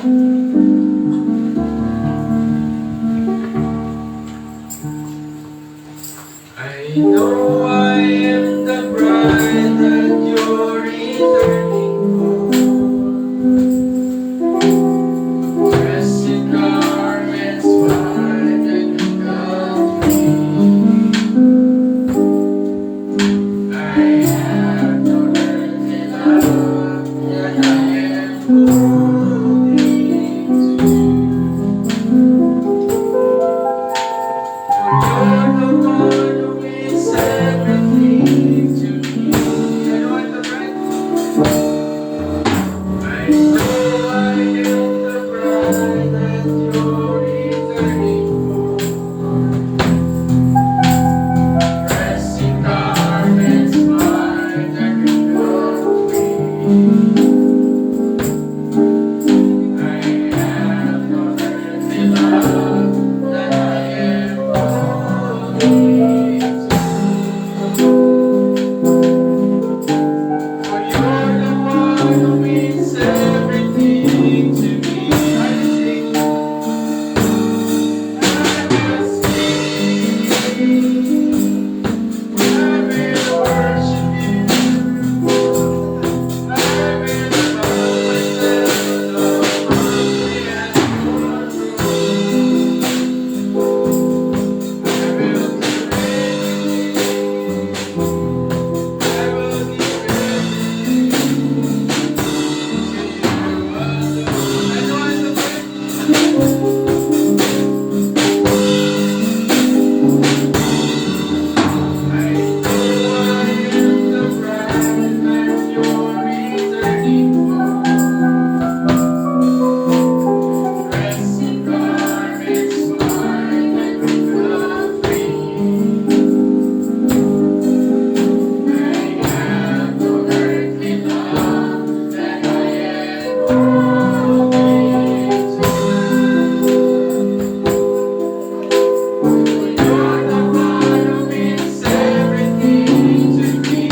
I know I am the bride that you're returning home. Dressed in garments white and free. I have no earthly love that I am holding to. You're the one who is everything to me. I know I'm the bride. I know I am the bride that you're returning home. Dressed in garments white and free. I have no earthly love that I am holding to. For you're the one who means everything to me. I sing, I will sing, I will worship you, I will bow myself humbly at your throne. I will do everything, I will give everything to you alone. I know I'm the bride. I know I am the bride that you're returning home. Dressed in garments white and free. I have no earthly love that I am holding to. You're the one who means everything to me.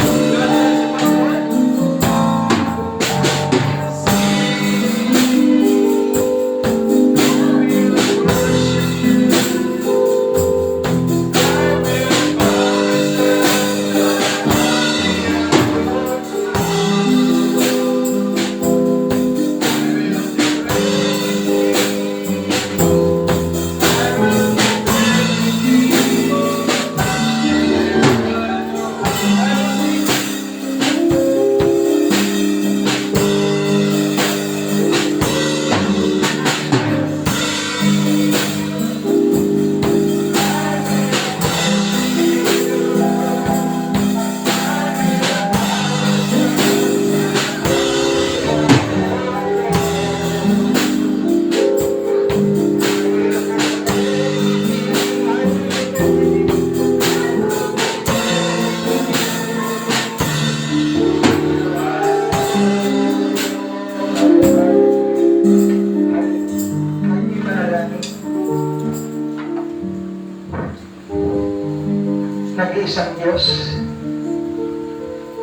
Nag-iisang Diyos,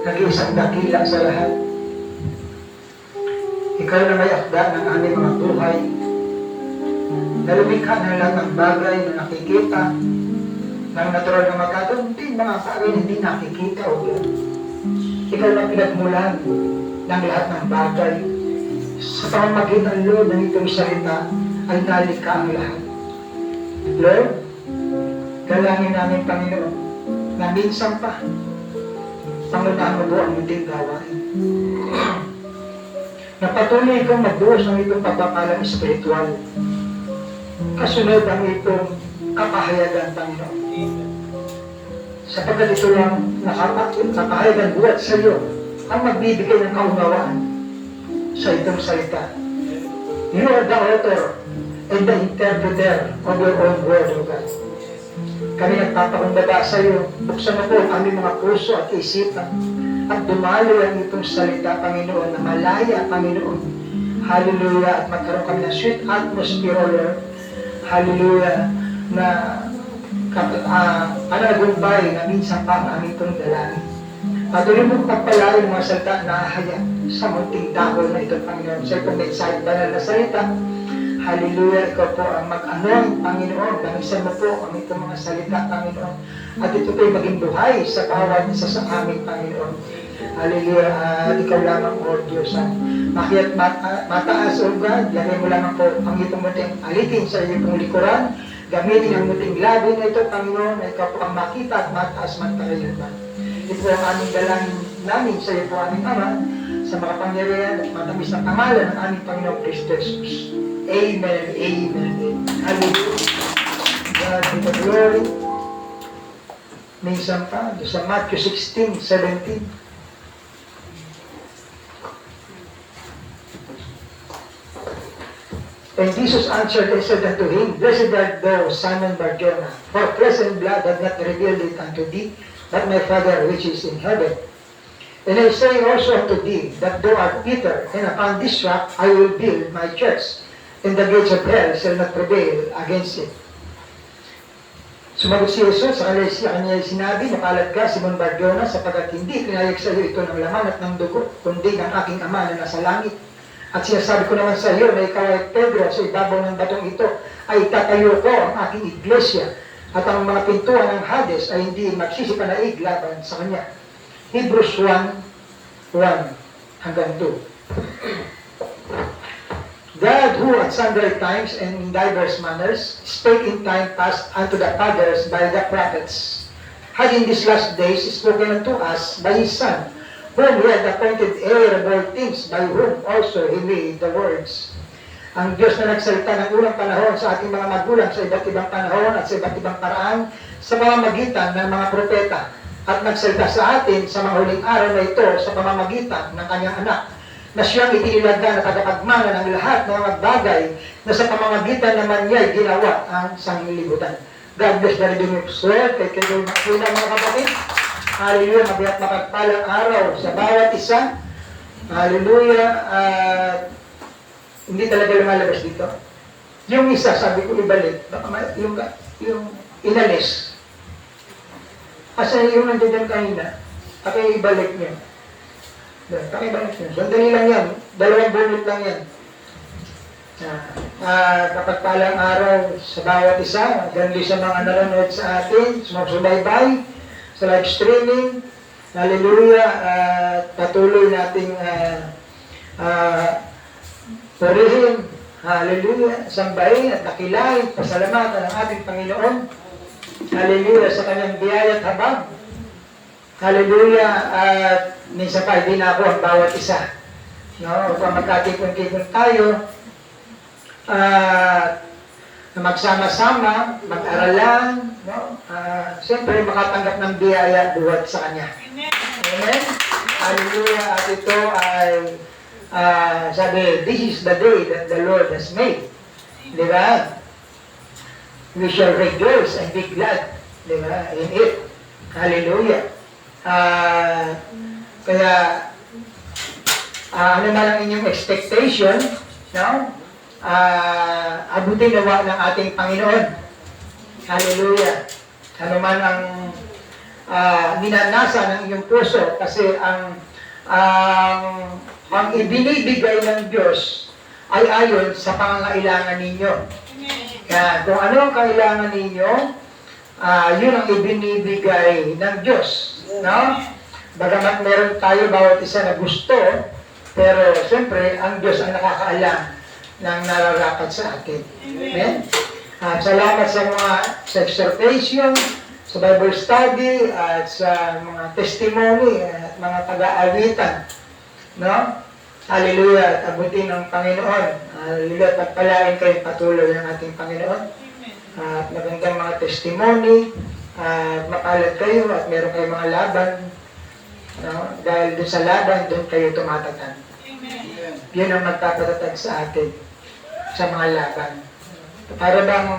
nag-iisang dakila sa lahat. Ikaw na may akda ng aming mga buhay, na lumikha ng lahat ng bagay na nakikita, ng natural na magkagunting mga bagay na hindi nakikita o Diyos. Ikaw na pinagmulan ng lahat ng bagay. Sa pamamagitan, Lord, ng itong salita ay nalikha ang lahat. Lord, dalangin namin, Panginoon, na minsan pa, pangunahan mo po ang munting gawain. Na patuloy kang magbuhos ng itong pagpapalang espiritual. Kasunod ang itong kapahayagan, Panginoon. Sapagkat ito lang kapahayagan buhat sa iyo ang magbibigay ng kaunawaan sa itong salita. You are the author and the interpreter of your own word, O God. Kami nagpapakumbaba sa iyo, buksan mo po ang aming mga puso at isipan at dumalo ang itong salita, Panginoon, na malaya, Panginoon. Hallelujah, at magkaroon kami ng sweet atmosphere, Lord. Hallelujah, na panagumbay na minsan pa ang aming itong dalangin. Patuloy mo pagpalain mga salita na ahaya sa munting dahon na ito, Panginoon. Sa itong mensahe, banal na salita. Hallelujah, ikaw po ang mag-anoint, Panginoon. Gamisan mo po ang itong mga salita, Panginoon. At ito po'y maging buhay sa bawat isa sa amin, Panginoon. Hallelujah, at ikaw lamang, O Diyos. Makiat mataas, O God, lagay mo lamang po ang itong munting alitin sa iyong likuran. Gamitin ang munting labi na ito, Panginoon, na ikaw po ang makita at mataas man tayo, God. Ito ang aming dalangin namin sa iyo po, aming Ama, sa mga pangyarihan at matamis na pangalan ng aming Panginoong Kristo Jesus. Amen, amen, amen. Hallelujah. God be the glory. Minsan pa, sa Matthew 16:17. And Jesus answered and said unto him, Blessed art thou, Simon Bar-Jonah, for flesh and blood hath not revealed it unto thee, but my Father which is in heaven. And I say also unto thee, that thou art Peter, and upon this rock I will build my church, and the gates of hell shall not prevail against it. Sumagot si Jesus, sa kanya sinabi, Mapalad ka, Simon Bar-Jonah, sapagkat hindi pinayag sa iyo ito ng laman at ng dugo, kundi ng aking Ama na nasa langit. At sinasabi ko naman sa iyo na ikaw ay Pedro, sa ibabaw ng batong ito ay tatayo ko ang aking iglesia, at ang mga pintuan ng Hades ay hindi magsisipanaig laban sa kanya. Hebrews 1:1 hanggang 2. God, who at sundry times and in divers manners spake in time past unto the fathers by the prophets, had in these last days spoken unto us by his Son, whom he had appointed heir of all things, by whom also he made the worlds. Ang Diyos na nagsalita ng unang panahon sa ating mga magulang sa iba't ibang panahon at sa iba't ibang paraan sa pamamagitan ng mga propeta, at nagsalita sa atin sa mga huling araw na ito sa pamamagitan ng kanyang anak, na siyang itinilaga na tagapagmana ng lahat ng mga bagay na sa pamamagitan naman niya ginawa ang sanglibutan. God bless the reading of His word. Kay kayo mga kapatid. Hallelujah, mabiyak mapagpalang araw sa bawat isa. Hallelujah. Hindi talaga lumalabas dito. Yung isa, sabi ko ibalik. Baka yung inalis. Asa yung nandiyan kanina, ibalik niyo. Pakibalik niyo. Sandali lang yan. 2 bunot lang yan. Kapagpalang araw sa bawat isa. Gandi sa mga nanonood sa atin, sumasubaybay sa live streaming. Hallelujah. Patuloy nating purihin. Hallelujah. Sambahin at dakilain, pasalamatan ng ating Panginoon. Hallelujah sa kanyang biyaya at habag. Hallelujah. At minsan pa, hindi na ako ang bawat isa. No? Upang magkatipon-tipon tayo. Na magsama-sama, mag-aralan, no? Siyempre makatanggap ng biyaya buhat sa Kanya. Amen? Hallelujah! At ito ay, sabi, this is the day that the Lord has made. Di ba? We shall rejoice and be glad, di ba? In it. Hallelujah! Kaya, ano man ang inyong expectation, no? Abutin nawa ng ating Panginoon. Hallelujah. Ano man ang ninanasa ng inyong puso, kasi ang ibinibigay ng Diyos ay ayon sa pangangailangan ninyo. Kaya kung ano ang kailangan ninyo, yun ang ibinibigay ng Diyos. No? Bagamat meron tayo bawat isa na gusto, pero siyempre ang Diyos ang nakakaalam ng nararapat sa atin. Amen? Salamat sa mga sa exhortation, sa Bible study, at sa mga testimony at mga pag-aawitan. No? Hallelujah! At abutin ng Panginoon. Hallelujah! Pagpalain kayo patuloy ng ating Panginoon. At magandang mga testimony. At mapalad kayo at meron kayong mga laban. No? Dahil doon sa laban, doon kayo tumatatag. Yun ang magpapatatag sa atin sa mga laban. Para bang,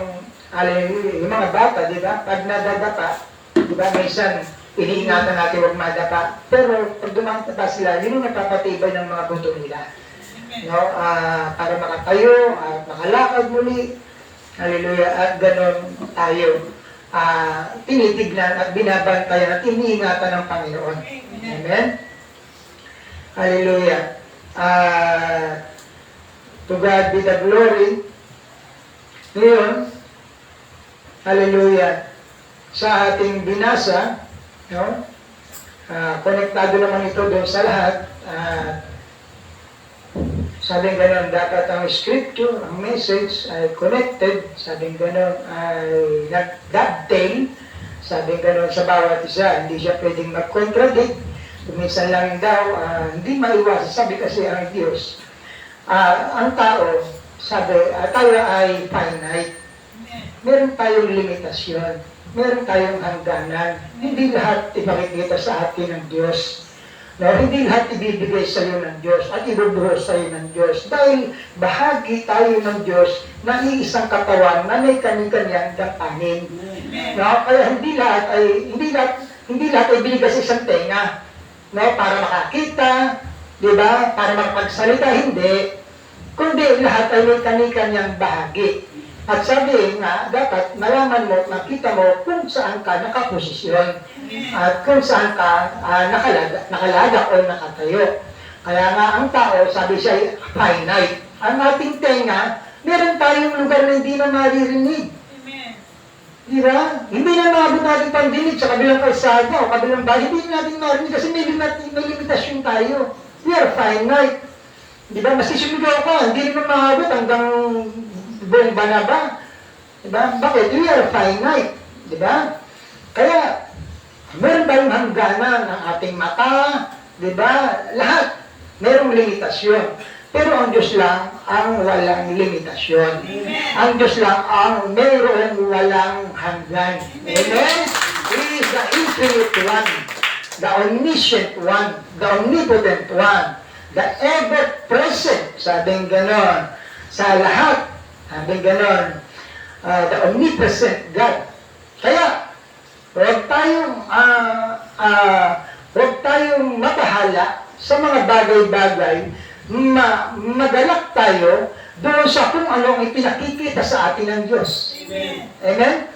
yung mga bata, di ba? Pag nadadapa, di ba, minsan, iniingatan natin huwag madapa. Pero pag dumatapa sila, yun ang napapatibay ng mga buto nila. No? Para makatayo, at makalakad muli. Hallelujah. At ganon tayo. Tinitignan at binabantayan at iniingatan ng Panginoon. Amen? Hallelujah. To God be the glory. Ngayon, hallelujah, sa ating binasa, no? Konektado naman ito doon sa lahat. Sabing gano'n, dapat ang scripture, ang message ay connected. Sabing gano'n ay nag-dovetail. Sabing gano'n sa bawat isa, hindi siya pwedeng mag-contradict. Minsan lang daw, hindi maiwasan. Sabi kasi ang Diyos, ang tao, sabi, tayo ay finite. Meron tayong limitasyon. Meron tayong hangganan. Hindi lahat ipakikita sa atin ng Diyos. No, hindi lahat ibibigay sa iyo ng Diyos at ibubuhos sa iyo ng Diyos. Dahil bahagi tayo ng Diyos na iisang katawan na may kani-kanyang dapanin. No, kaya hindi lahat ay binigay sa isang tenga. No, para makakita, di ba? Para makapagsalita, hindi. Kundi lahat ay may kani-kanyang bahagi. At sabi nga, dapat malaman mo, makita mo kung saan ka nakaposisyon at kung saan ka nakalaga o nakatayo. Kaya nga ang tao, sabi siya, finite. Ang ating tenga, meron tayong lugar na hindi na maririnig. Di ba? Hindi na maabot natin pandinig sa kabilang kalsada o kabilang bahay. Hindi natin marinig kasi may limitasyon tayo. We are finite. Di ba? Mas sumigaw ka, hindi naman maabot hanggang buong banaba. Diba? Bakit? We are finite. Diba? Kaya, meron tayong hangganan ng ating mata. Diba? Lahat. Merong limitasyon. Pero ang Diyos lang ang walang limitasyon. Ang Diyos lang ang mayroong walang hanggan. Amen? He is the infinite one, the omniscient one, the omnipotent one, the ever-present, sabing ganon, sa lahat. Sabi ganon, the omnipresent God. Kaya, huwag tayong mabahala sa mga bagay-bagay, magalak tayo doon sa kung ano ang ipinakikita sa atin ng Diyos. Amen?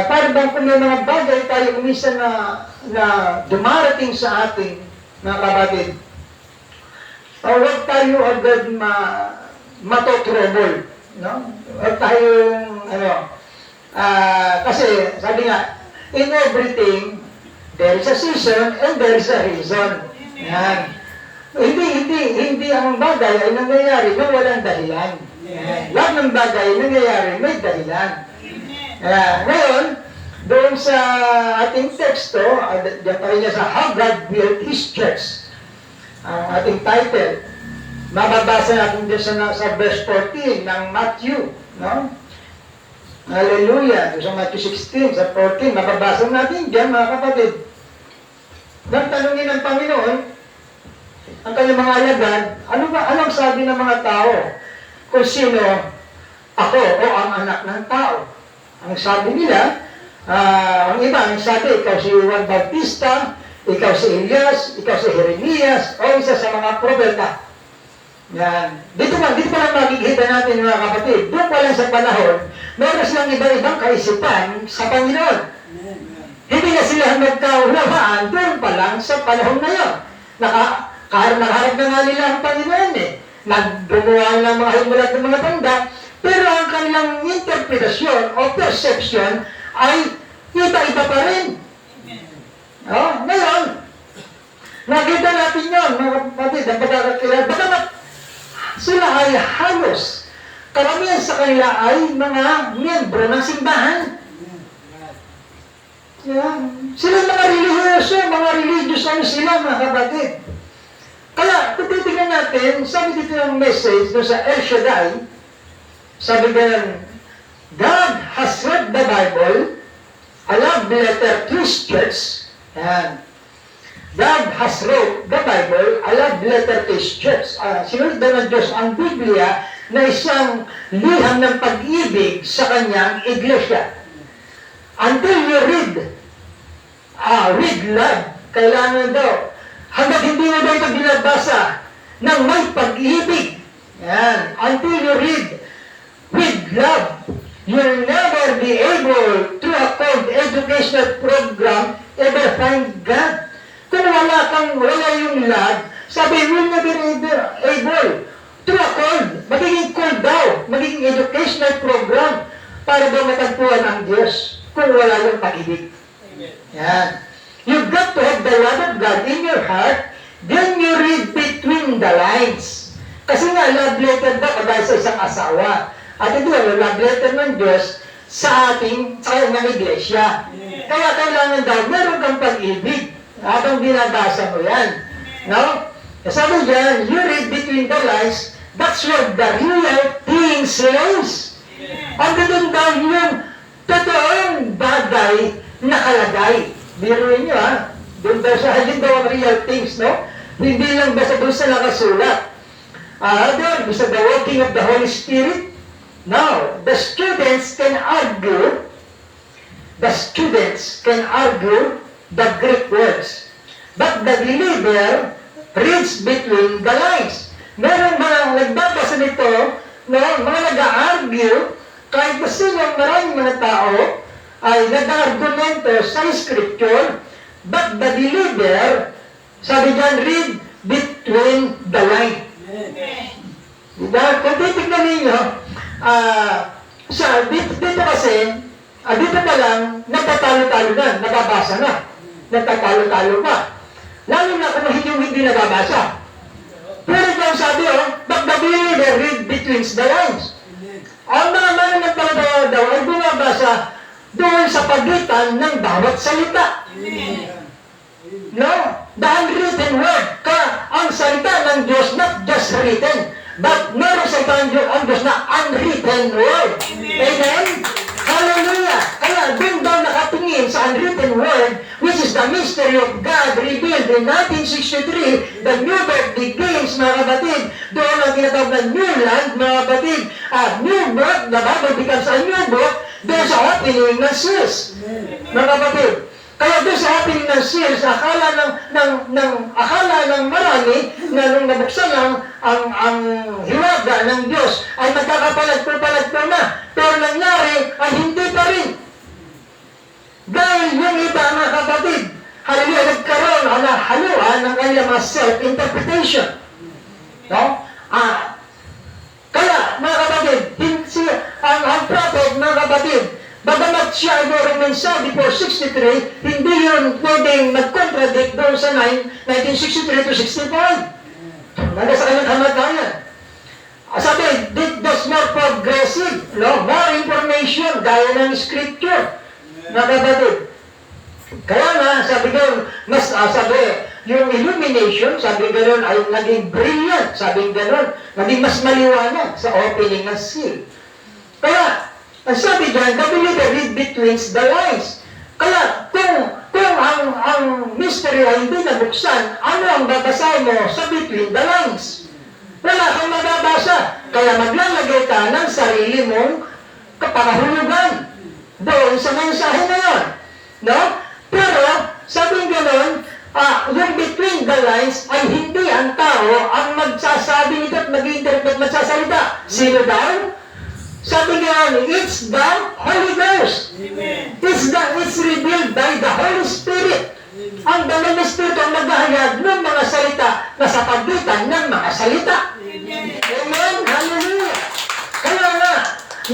Para bang kung may mga bagay tayo kumisa na dumarating sa atin, mga kapatid, huwag tayo agad matotrouble, no? Huwag tayong, kasi sabi nga, in everything, there is a season and there is a reason. Yan. Hindi ang bagay ay nangyayari na walang dahilan. Lahat ng bagay ay nangyayari may dahilan. Ngayon, doon sa ating teksto, diyan pa rin niya sa How God Built His Church, ang ating title. Mababasa natin dyan sa verse 14 ng Matthew, no? Hallelujah. Sa Matthew 16, sa 14, mababasa natin dyan, mga kapatid. Nang tanungin ng Panginoon, ang kanyang mga alagad, anong sabi ng mga tao? Kung sino ako o ang anak ng tao? Ang sabi nila, ang iba, ang sabi, ikaw si Juan Bautista, ikaw si Elias, ikaw si Jeremias, o isa sa mga propeta. Yan. Dito pa lang makikita natin, mga kapatid, doon pa lang sa panahon, meron silang iba-ibang kaisipan sa Panginoon. Hindi na sila nagkaunawaan doon pa lang sa panahon na yun. Nakaharap na nga nila ang Panginoon eh. Nagbubuhan ng mga himulat ng mga tanda, pero ang kanilang interpretasyon o perception ay iba-iba pa rin. Ngayon, nakita natin yun, mga kapatid, ang pagkakakilala. Bagamat sila ay halos, karamihan sa kanila ay mga miyembro ng simbahan. Sila mga religyoso, mga religious sila, mga kapatid. Kaya, kung titignan natin, sabi dito ng message no, sa El Shaddai, sabi ganun, God has read the Bible, a love letter to His church. Yan. God has wrote the Bible, a love letter to His church. Sinunod daw ng Diyos ang Biblia na isang liham ng pag-ibig sa kanyang iglesia. Until you read love, kailangan daw, hanggang hindi mo daw ito binabasa ng may pag-ibig. Yan. Until you read with love, you'll never be able to attend educational program ever find God. Kung wala yung love, Sabi, will not be able to accord, magiging call daw, magiging educational program para daw matagpuan ang Diyos kung wala yung pag-ibig. Yan. You've got to have the love of God in your heart, then you read between the lines. Kasi nga, love letter daw kagaya sa isang asawa. At ito, love letter ng Diyos sa mga iglesia. Kaya kailangan daw, meron kang pag-ibig habang binabasa mo yan. No? Sabi dyan, you read between the lines, that's where the real things lays. Ang doon daw yung totoong bagay nakalagay. Biruin nyo ha, doon daw sa halimbawa ang real things, no? Hindi lang basta doon sa nakasulat. Doon, basta the working of the Holy Spirit. Now, the students can argue the Greek words. But the believer reads between the lines. Meron mga nagbabasa nito, no, mga nag-argue, kahit gusto nyo maraming mga tao, ay nag-argumento sa scripture, but the believer, sabi dyan, read between the lines. Diba? Kung titignan ninyo, dito kasi, dito pa lang, nagtatalo-talo na, nababasa na. Nagtatalo-talo pa. Lalo na kung hindi nababasa. Pero ito ang sabi, but the believer read between the lines. Ang mga mananampalataya daw ay bumabasa doon sa pagitan ng bawat salita. No? The unwritten word. Ang salita ng Diyos, not just written, but meron sa ang Diyos na unwritten word. Amen? Hallelujah! Kaya doon daw nakatingin sa unwritten word, which is the mystery of God revealed in 1963, the new birth begins, mga kapatid. Doon ang tinatawag na new land, mga kapatid. New birth, the Bible becomes a new book, doon sa opening ng seals. Mga kapatid. Kaya doon sa opening ng seals, akala ng marami na nung nabuksan ang hiwaga ng Diyos ay magkakapalag-palag na. Pero nangyari ay hindi pa rin. Dahil yung iba, mga kapatid, hallelujah, nagkaroon na haluan ng kanilang mga self-interpretation. No? Kaya, mga kapatid, ang prophet, mga kapatid, bagamat siya ay rumensa before 63, hindi yun pwedeng mag-contradict doon sa 1963 to 65. Nanda sa kanyang kamatayan. Sabi, that's more progressive, no? More information, gaya ng scripture. Mga kapatid. Kaya nga, sabi doon, sabi, yung illumination, sabi gano'n, ay naging brilliant, sabi gano'n, naging mas maliwanag sa opening ng seal. Kaya, ang sabi dyan, the believer read between the lines. Kaya, kung ang mystery ay hindi nabuksan, ano ang babasahin mo sa between the lines? Wala kang mababasa. Kaya maglalagay ka ng sarili mong kapangahulugan doon sa mensahe na yun. No? Pero, sabi gano'n, yung between the lines ay hindi ang tao ang magsasabi nito at mag-interpret, magsasalita. Sino daw? Sabi nga, it's the Holy Ghost. Amen. It's revealed by the Holy Spirit. Ang Banal na Espiritu ang naghahayag ng mga salita na sa pagitan ng mga salita. Amen. Hallelujah. Kaya nga,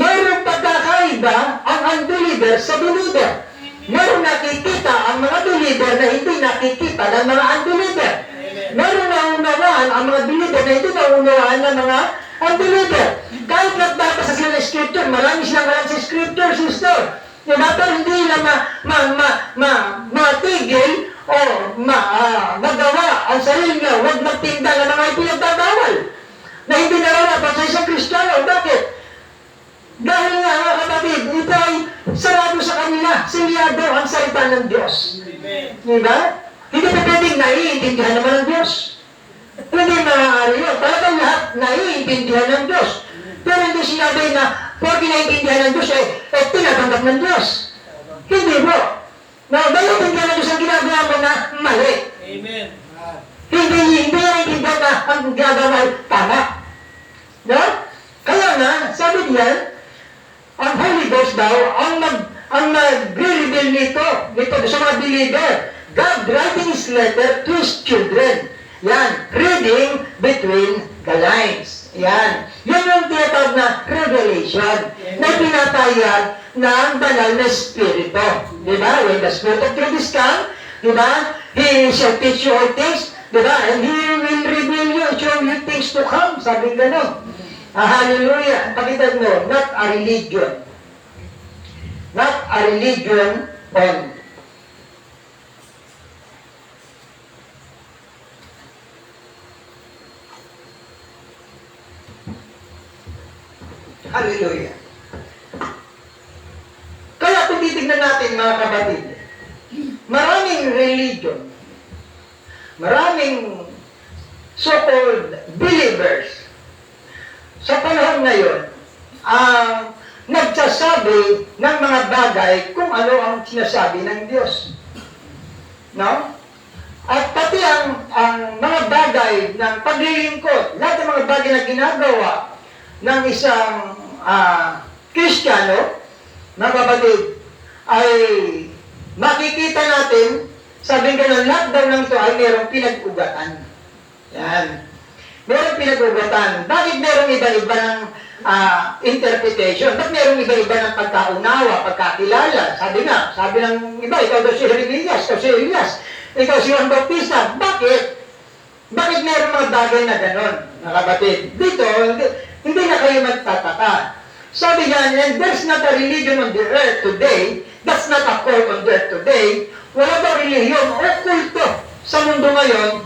mayroong pagkakaiba ang unbeliever sa believer. Mayroong nakikita ang mga believer na hindi nakikita ng mga unbeliever. Mayroong naunawaan ang mga believer na hindi naunawaan ng mga unbeliever. Kahit nagbabasa sila ng scripture, marami silang alam sa scripture, sister. Diba? Pero hindi nila matigil o magawa ang sarili nila, huwag magtinda ng mga ipinagbabawal na hindi nararapat sa isang Kristiyano. Bakit? Dahil nga, mga kapatid, ito ay sarado sa kanila, silyado ang salita ng Diyos. Diba? Hindi pa pwedeng naiintindihan naman ng Diyos. Hindi maaari yun. Talagang lahat naiintindihan ng Diyos. Pero hindi sinabi na, pag naiintindihan ng Diyos, tinatanggap ng Diyos. Hindi po. Na naiintindihan ng Diyos ang ginagawa mo na mali. Amen. Hindi naiintindihan na ang ginagawa ay tama. No? Kaya nga, sabi diyan, ang Holy Ghost daw, ang nag-reveal nito sa mga believer. God writing His letter to His children. Yan, reading between the lines. Yan. Yan yung tinatawag na revelation na pinatayag ng banal na Espiritu. Diba? When the Spirit of truth is come, diba? He shall teach you all things, diba? And He will reveal you, show you things to come. Sabi gano'n. Hallelujah. Pakita mo, not a religion. Not a religion on Hallelujah. Kaya kung titignan natin mga kapatid, maraming religion, maraming so-called believers sa panahon ngayon nagsasabi ng mga bagay kung ano ang sinasabi ng Diyos. No? At pati ang mga bagay ng paglilingkod, lahat ng mga bagay na ginagawa ng isang Kristiyano, mga kapatid, ay makikita natin, sabihin ka ng lahat daw ng ito ay mayroong pinag-ugatan. Yan. Mayroong pinag-ugatan. Bakit mayroong iba-iba ng interpretation? Bakit mayroong iba-iba ng pagkaunawa, pagkakilala? Sabi ng iba, ikaw daw si Jeremias, ikaw si Elias, ikaw si Juan Bautista. Bakit? Bakit mayroong mga bagay na ganon, mga kapatid? Dito, hindi na kayo magtataka. Sabi nga, and there's not a religion on the earth today, that's not a cult on the earth today, wala ba religion o kulto sa mundo ngayon,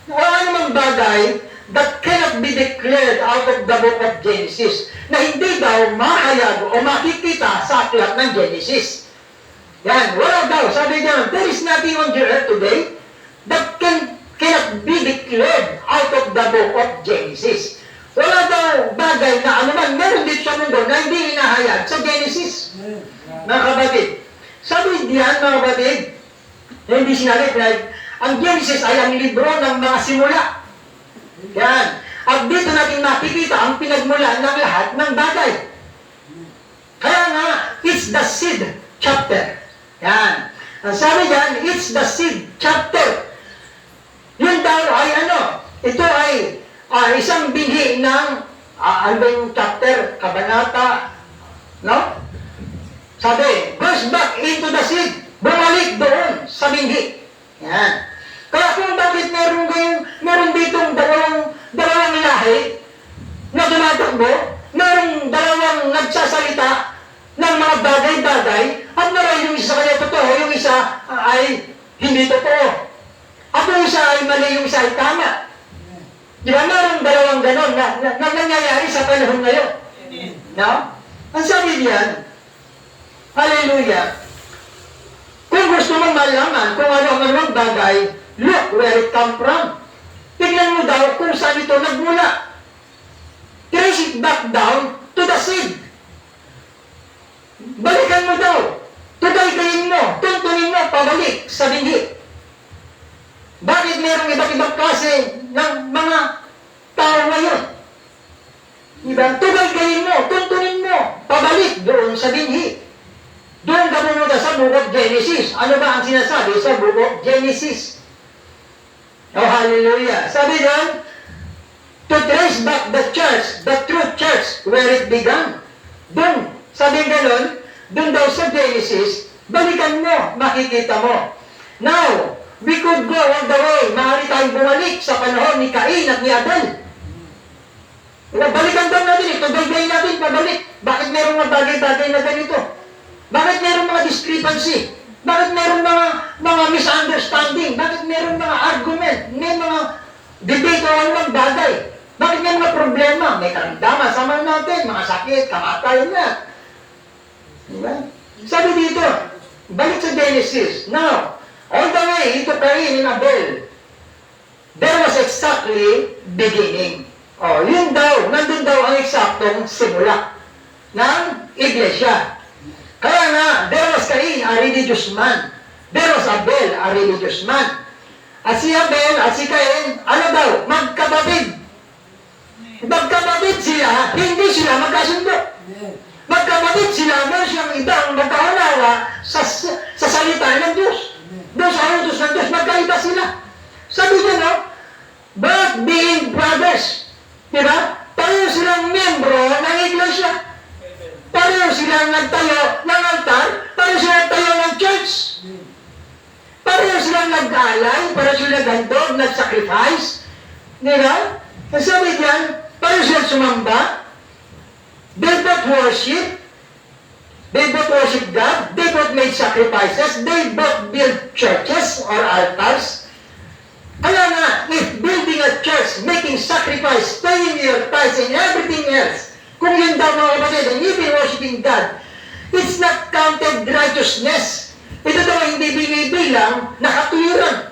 o anumang bagay that cannot be declared out of the book of Genesis, na hindi daw mahayag o makikita sa aklat ng Genesis. Yan, wala daw. Sabi niya, there is nothing on the earth today that cannot be declared out of the book of Genesis. Wala daw bagay na anuman meron dito sa mundo na hindi inahayag sa Genesis. Mga kapatid, sabi diyan mga kapatid, hindi sinabi na ang Genesis ay ang libro ng mga simula. Yan. At dito natin makikita ang pinagmulan ng lahat ng bagay. Kaya nga, it's the seed chapter. Yan. Ang sabi diyan, it's the seed chapter. Yun daw ay ito ay isang binhi ng ano ba yung chapter, kabanata, no? Sabi, goes back into the seed, bumalik doon sa binhi. Yan. Kaya kung bakit meron ditong dalawang lahi na tumatakbo, merong dalawang nagsasalita ng mga bagay-bagay, at meron yung isa kaya totoo, yung isa ay hindi totoo. At yung isa ay mali, yung isa ay tama. Di ba, meron dalawang ganon na nangyayari sa panahon ngayon. No? Ang sabi diyan, hallelujah, kung gusto mong malaman kung ano ang anong bagay, look where it come from. Tignan mo daw kung saan ito nagmula. Trace it back down to the seed. Balikan mo daw. Tutaykayin mo, tuntunin mo, pabalik sa binhi. Bakit mayroong iba't ibang klase ng mga tao ngayon? Diba? Tutaykayin mo, tuntunin mo, pabalik doon sa binhi. Doon ka pumunta sa book of Genesis. Ano ba ang sinasabi sa book of Genesis? Oh, hallelujah. Sabi doon, to trace back the church, the true church, where it began. Doon, sabi gano'n, doon daw sa Genesis, balikan mo, makikita mo. Now, we could go all the way. Maaari tayong bumalik sa panahon ni Cain at ni Abel. Balikan daw natin ito, bagay natin, pabalik. Bakit meron mga bagay-bagay na ganito? Bakit meron mga discrepancy? Bakit meron mga misunderstanding? Bakit meron mga argument? May mga debate o anumang bagay? Bakit may mga problema? May karamdaman, sama natin, mga sakit, kamatayan na. Diba? Sabi dito, balik sa Genesis. Now, all the way into Cain and Abel, there was exactly beginning. Oh, yun daw, nandun daw ang eksaktong simula ng iglesia. Kaya nga, there was Cain, a religious man. There was Abel, a religious man. At si Abel at si Cain, ano daw? Magkapatid. Magkapatid sila, hindi sila magkasundo. Magkapatid sila, meron siyang ibang magkaunawa sa salita ng Diyos. Doon sa utos ng Diyos, magkaiba sila. Sabi niya, no? but being brothers. Diba? Pareho silang membro ng iglesia. Pareho silang nagtayo ng altar. Pareho silang nagtayo ng church. Pareho silang nag-alay. Pareho silang naghandog, nag-sacrifice. Diba? Ang sabi diyan, pareho silang sumamba. They both worship. They both worship God. They both made sacrifices. They both build churches or altars. Kaya nga, if building a church, making sacrifice, paying your tithes and everything else, kung yun daw mga kapatid, and you've been worshiping God, it's not counted righteousness. Ito daw hindi binibilang na katwiran.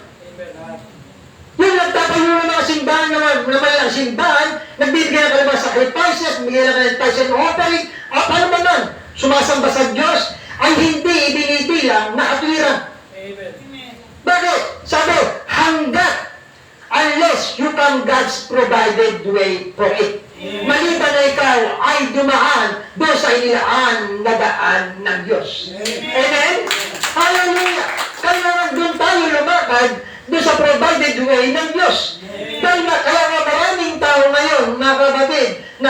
Yung nagtatayo ng mga simbahan, na malalang simbahan, nagbibigay ng mga sacrifices, nagbibigay ng tithes and offering, paano ba nun? Sumasamba sa Diyos, ay hindi ibinibilang na katwiran. Bakit? Sabi, hanggat unless you come God's provided way for it. Maliban na ikaw ay dumaan doon sa inilaan na daan ng Diyos. Amen? Hallelujah! Kaya nga doon tayo lumakad doon sa provided way ng Diyos. Kaya nga maraming tao ngayon, mga kapatid, na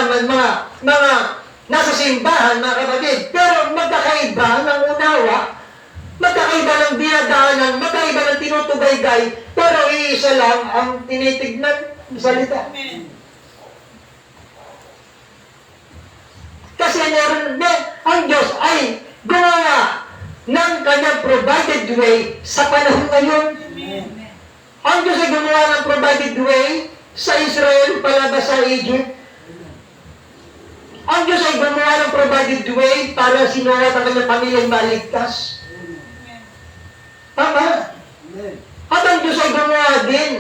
mga nasa simbahan, mga kapatid, pero magkakaiba ng unawa, magkakaiba ng dinadaanan, magkakaiba ng tinutugaygay, pero iisa lang ang tinitignan ng salita. Kasi ang Diyos ay gumawa ng kanyang provided way sa panahon ngayon. Ang Diyos ay gumawa ng provided way sa Israel palabas sa Egypt. Ang Diyos ay gumawa ng provided way para sinuwat ang kanyang pamilyang maligtas. Tama? At ang Diyos ay gumawa din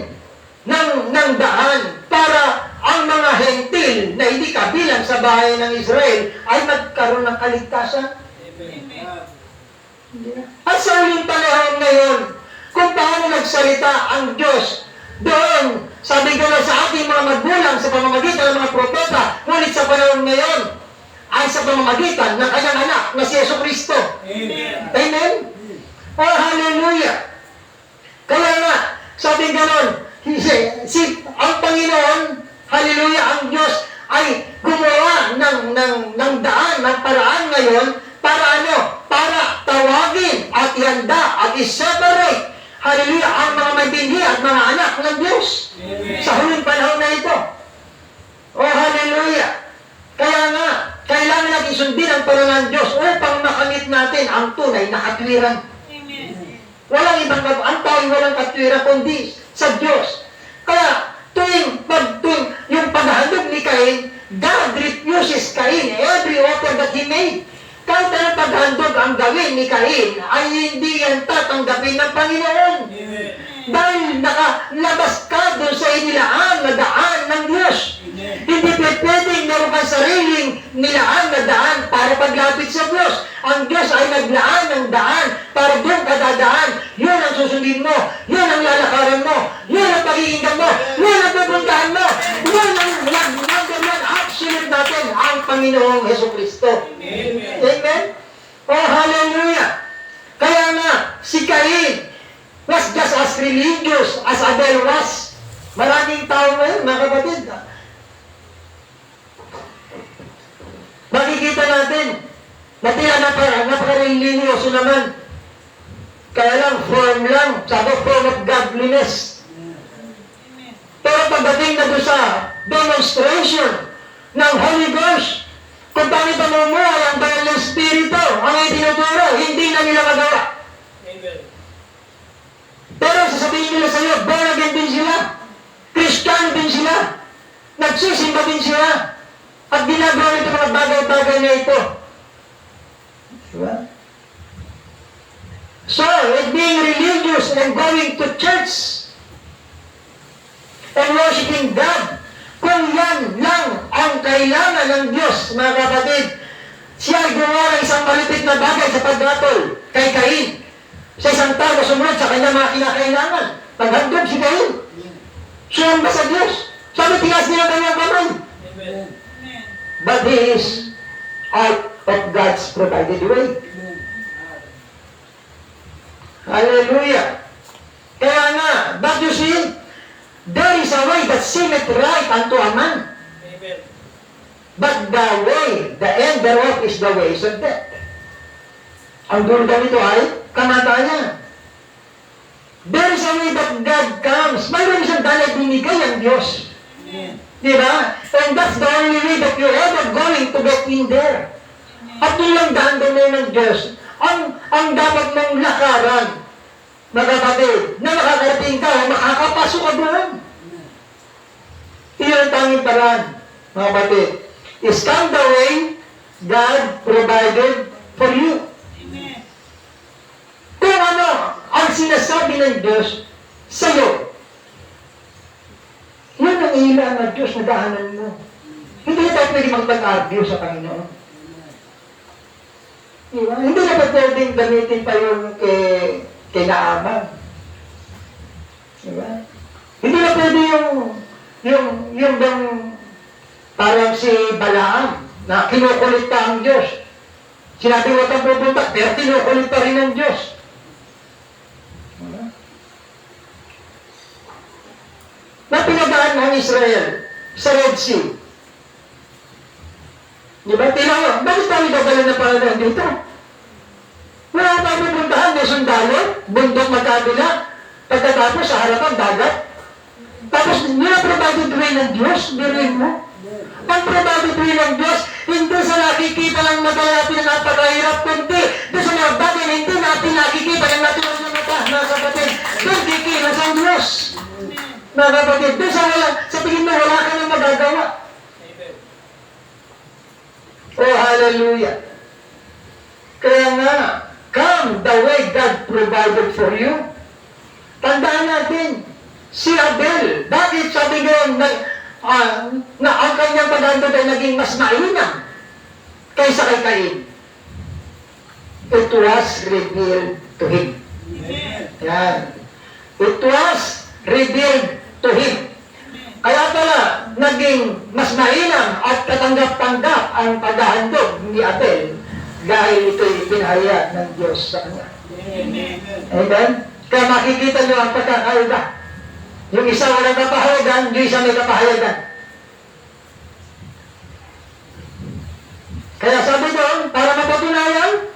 ng daan para ang mga hentil na hindi kabilang sa bahay ng Israel ay magkaroon ng kaligtasan. At sa uling panahon ngayon, kung paano nagsalita ang Diyos doon, sabi ko na sa ating mga magulang sa pamamagitan ng mga propeta, ngunit sa panahon ngayon ay sa pamamagitan ng kanyang anak na si Jesucristo. Amen? Oh, hallelujah! Kaya nga, sabi gano'n, ang Panginoon, hallelujah, ang Diyos ay gumawa ng daan, ng paraan ngayon, para ano? Para tawagin at ihanda at i-separate, hallelujah, ang mga may binhi at mga anak ng Diyos. Sa huling panahon na ito. Oh, hallelujah! Kaya nga, kailangan natin sundin ang paraan ng Diyos upang makamit natin ang tunay na katwiran. Walang ibang ang tao walang katwiran kundi sa Diyos. Kaya tuwing yung paghahandog ni Cain, God refuses Cain every offer that he made. Kahit anong paghandog ang gawin ni Cain ay hindi yan tatanggapin ng Panginoon. Dahil nakalabas ka doon sa inilaan na daan ng Diyos. Hindi pwedeng meron kang sariling nilaan na daan para paglapit sa Diyos. Ang Diyos ay naglaan ng daan para doon ka dadaan. Yun ang susundin mo. Yun ang lalakaran mo. Yun ang pag-iingan mo. Yun ang pupuntahan mo. Yun ang number one absolute natin, ang Panginoong Jesucristo. Amen? Oh, hallelujah! Kaya nga, si Cain was just as religious as Abel was. Maraming tao ngayon, mga kapatid. Makikita natin na tila napaka-religyoso naman. Kaya lang, form lang. Sabi, form of godliness. Pero pagdating na doon sa demonstration ng Holy Ghost, kung paano pamumuhay ang banal ng Espiritu, ang itinuturo, hindi na nila magawa. Pero sasabihin nila sa iyo, born again din sila, Christian din sila, nagsisimba din sila, at ginagawa nito mga bagay-bagay na ito. Diba? So, being religious and going to church and worshiping God, kung yan lang ang kailangan ng Diyos, mga kapatid, siya ay gumawa ng isang malipit na bagay sa paggatol kay Cain. Sa isang tao na sumunod sa kanya mga kinakailangan. Naghandog si Cain. Sumamba sa Diyos. Sabi, tigas nila kanyang kamay. But he is out of God's provided way. Hallelujah! Kaya nga, but you see, There is a way that seemeth right unto a man, Amen. but the way, the end thereof is the ways of death. Ang dulo nito ay kamatayan. There is a way that God comes. Mayroon isang daan na binigay ang Diyos. Amen. Di ba? And that's the only way that you're ever going to get in there. At yun lang daan doon ng Diyos. Ang dapat mong lakaran, mga kapatid, na makakarating ka, makakapasok ka doon. Iyon ang tanging paraan, mga kapatid. Is come the way God provided for you. Amen. Kung ano ang sinasabi ng Diyos sa'yo, yun ang ilan ng Diyos na daanan mo. Hindi na tayo pwede magpag-argue sa Panginoon. Diba? Hindi na pa pwedeng gamitin pa yung kay Naaman. Diba? Hindi na pwede yung bang parang si Balaam na kinukulit pa ang Diyos. Sinabi mo kang pupunta, pero kinukulit pa rin ang Diyos. Diba? Na pinadaan ng Israel sa Red Sea. Diba? Tinawag, bakit tayo dadala na pangalan dito? Wala tayo pupuntahan, may sundalo, bundok magkabila, pagkatapos sa harapan, dagat. Tapos, nila-provided way ng Diyos, biruin mo. Ang provided way ng Diyos, hindi sa nakikita lang mata natin na napakahirap, kundi doon sa mga bagay na hindi natin nakikita ng natin ang mata, mga kapatid. Doon kikilos ang Diyos. Mga kapatid, doon sa tingin mo, wala ka nang magagawa. Amen. Oh, hallelujah. Kaya nga, come the way God provided for you. Tandaan natin, si Abel, bakit sabi ngayon na ang kanyang paghandog ay naging mas mainam kaysa kay Cain? It was revealed to him. Amen. Yan. It was revealed to him. Kaya pala, naging mas mainam at katanggap-tanggap ang paghahandog ni Abel dahil ito'y pinahayag ng Diyos sa kanya. Amen. Amen? Kaya makikita nyo ang pagkakaiba. Yung isa walang kapahayagan, yung isa may kapahayagan. Kaya sabi doon, para mapatunayan,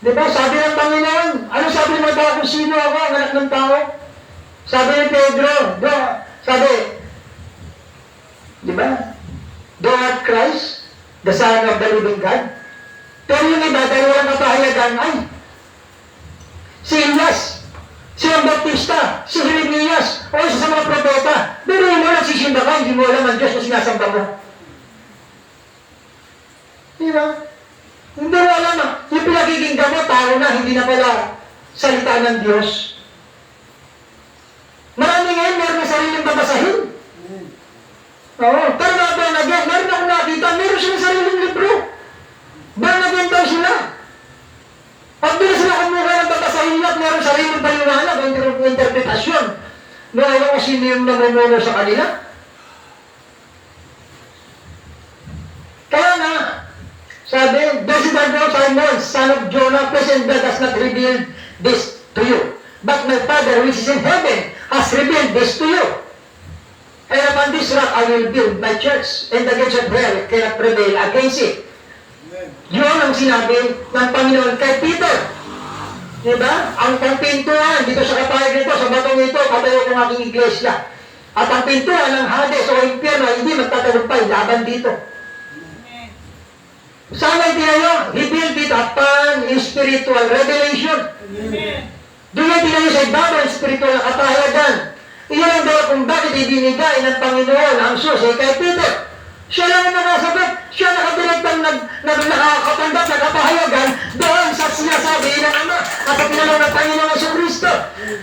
di ba, sabi ng Panginoon, ano sabi mo ba kung sino ako, ang anak ng tao? Sabi ni Pedro, sabi, di ba, thou art Christ, the Son of the living God. Pero yung iba, dahil walang kapahayagan, ay, si Elias, si Juan Bautista, si Jeremias, o isa sa mga propeta, pero yung mo nagsisimba ka, hindi mo alam ang Diyos na sinasamba mo. Di ba? Hindi mo alam na, yung pinakikinggan mo, tao na, hindi na pala salita ng Diyos. Marami ngayon, meron na sariling babasahin. Oo, pero born again, meron akong nakita, meron silang sariling libro. Born again daw sila. Pag bila sila kumuha ng babasahin nila at meron sariling paliwanag o interpretasyon, alam ko sino yung namumuno sa kanila. Kaya nga, sabi, blessed art thou, Simon, son of Jonah, flesh and blood has not revealed this to you, but my Father which is in heaven has revealed this to you. And upon this rock I will build my church, and the gates of hell cannot prevail against it. Yun ang sinabi ng Panginoon kay Peter. Diba? Ang pangpintuan dito sa kapayag nito, sa batong ito, patayo ko ng aking iglesia. At ang pintuan ng Hades o impyerno hindi magtatagumpay laban dito. Sana tinayo, he built it upon spiritual revelation. Doon yung tinayo sa ibabaw ang spiritual na kapahayagan. Iyan ang daw kung bakit ibinigay ng Panginoon ang susi kay Peter. Siya lang ang nakasagot, siya nakadirektang nakakatanggap na kapahayagan doon sa sinasabi ng Ama at sa pinalaw ng Panginoon sa Kristo.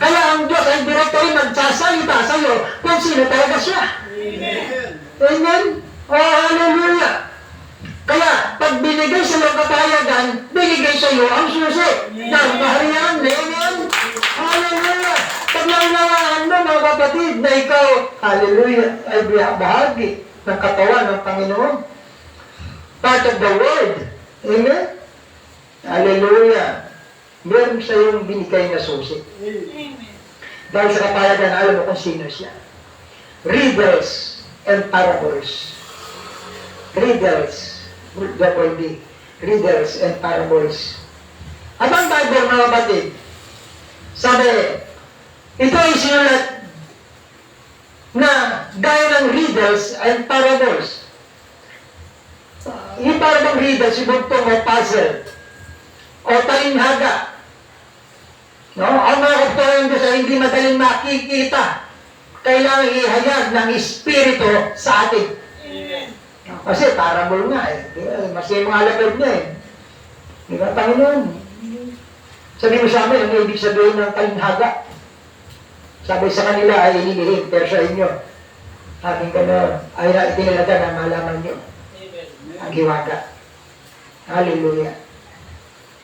Kaya ang Diyos ay direkto rin magsasalita sa iyo kung sino talaga siya. Amen. Amen? Oh, hallelujah! Kaya, pag binigay sa iyo kapahayagan, binigay sa iyo ang susi ng kaharian. Amen? Hallelujah! Pag naunawaan mo, mga kapatid, na ikaw, hallelujah, ay bahagi ng katawan ng Panginoon. Part of the Word. Amen? Hallelujah! Meron sa iyong binigay na susi. Amen. Dahil sa kapahayagan, alam mo kung sino siya. riddles and parables. Riddles, double D, riddles and parables. At ang Bible, mga kapatid, sabi, ito ay sinulat na gaya ng riddles and parables. Yung parang riddles, yung bugtong o puzzle, o talinhaga. No? Ang mga kapatid Diyos ay hindi madaling makikita. Kailangan ihayag ng Espiritu sa atin. Kasi parable nga eh. Mas yung mga lapad niya eh. Di ba, Panginoon? Sabi mo sa amin, ano ibig sabihin ng talinhaga? Sabi sa kanila ay inilihim, pero sa inyo, aking gano'n, ay itinalaga na malaman nyo. Ang hiwaga. Hallelujah.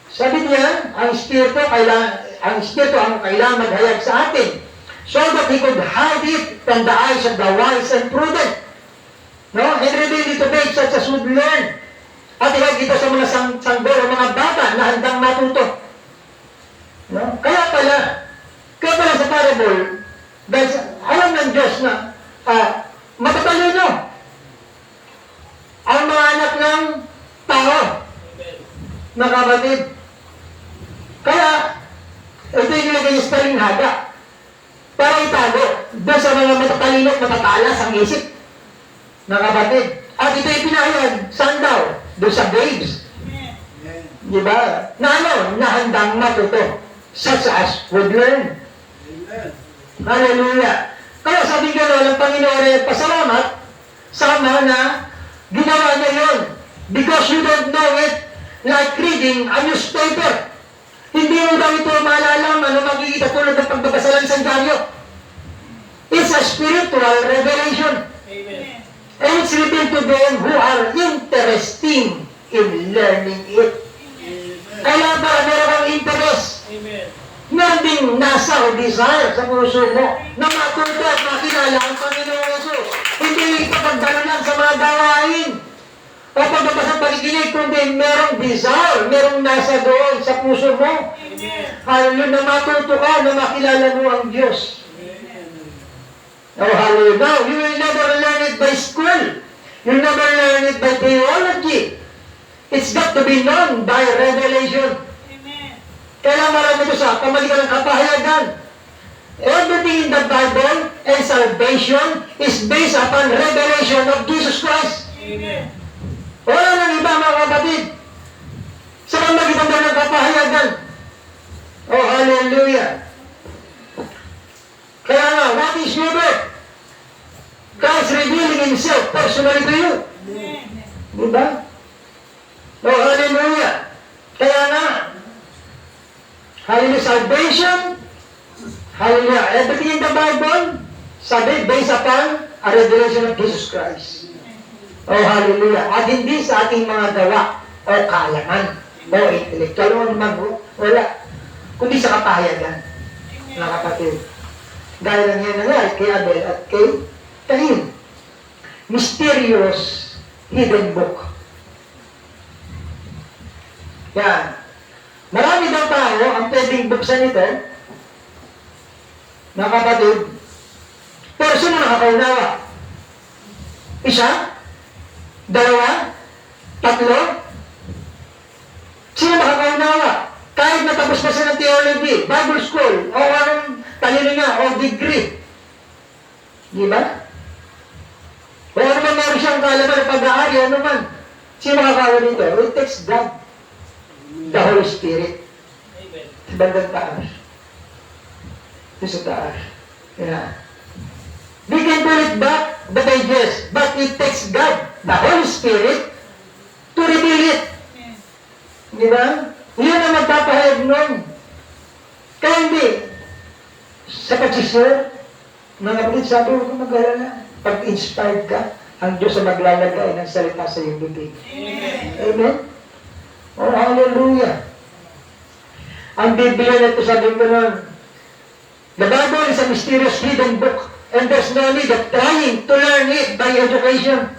Sabi niya, ang Espiritu ang kailangan maghayag sa atin so that He could hide it from the eyes of the wise and prudent. No? And reveal it to babes such as would learn. At ihag ito sa mga sanggol o mga bata na handang matuto. No? Kaya pala sa parable, dahil alam ng Diyos na matatalino ang mga anak ng tao, na kapatid. Kaya, ito yung nilagay sa talinhaga para itago doon sa mga matatalino at matatalas ang isip, na kapatid. At ito yung pinahayag, saan daw? Doon sa babes. Di ba? Na ano? Na handang matuto. Such as would learn. Hallelujah. Kaya sabi ko ng Panginoon ay pasalamat sa Ama na ginawa niya yun. Because you don't know it like reading a newspaper. Hindi mo daw ito malalaman o makikita tulad ng pagbabasa ng sandaryo. It's a spiritual revelation. Amen. And it's written to them who are interested in learning it. Kailangan para meron kang interest. Amen. Nanding nasa o desire sa puso mo na matuto at makilala ang Panginoong Yesus. Hindi ipapagdala lang sa mga gawain o pagbabasa pakikinig, kundi merong desire, merong nasa doon sa puso mo. Amen. Hallelujah, na matuto ka, na makilala mo ang Diyos. Oh, hallelujah. Now, you will never learn it by school. You'll never learn it by theology. It's got to be known by revelation. Kailangan marami ito sa pamalikan ng kapahayagan. Everything in the Bible and salvation is based upon revelation of Jesus Christ. Amen. Wala nang iba, mga kapatid. Sa pamalikan ng kapahayagan. Oh, hallelujah. Kaya nga, what is your birth? Christ revealing Himself personally to you. Diba? Oh, hallelujah. Kaya nga, hallelujah, salvation, hallelujah, everything in the Bible, sabi, based upon a revelation of Jesus Christ. Oh, hallelujah. At hindi sa ating mga gawa o kaalaman o intellectual o naman, wala. Kundi sa kapahayagan, mga kapatid. Dahil lang yan na nga, kay Abel at kay Cain. Mysterious hidden book. Yan. Marami daw tao ang pwedeng buksan ito, mga kapatid, pero sino nakakaunawa? Isa? Dalawa? Tatlo? Sino makakaunawa? Kahit natapos pa siya ng theology, Bible school, o anong talino niya, o degree. Di ba? O ano man meron siyang kaalaman ng pag-aari, ano man. Sino makakawa dito? It takes God. The Holy Spirit. Amen. Sa bandang taas. Ito sa taas. Yeah. We can do it back, the pages, but it takes God, the Holy Spirit, to reveal it. Di ba? Yun ang magpapahayag nun. Kaya hindi. Sa pagsisir, mga kapatid, sabi ko mag-alala. Pag inspired ka, ang Diyos ang maglalagay ng salita sa iyong bibig. Amen? Oh, hallelujah. Ang Biblia na ito, sabi ko nun, the Bible is a mysterious hidden book, and there's no need of trying to learn it by education.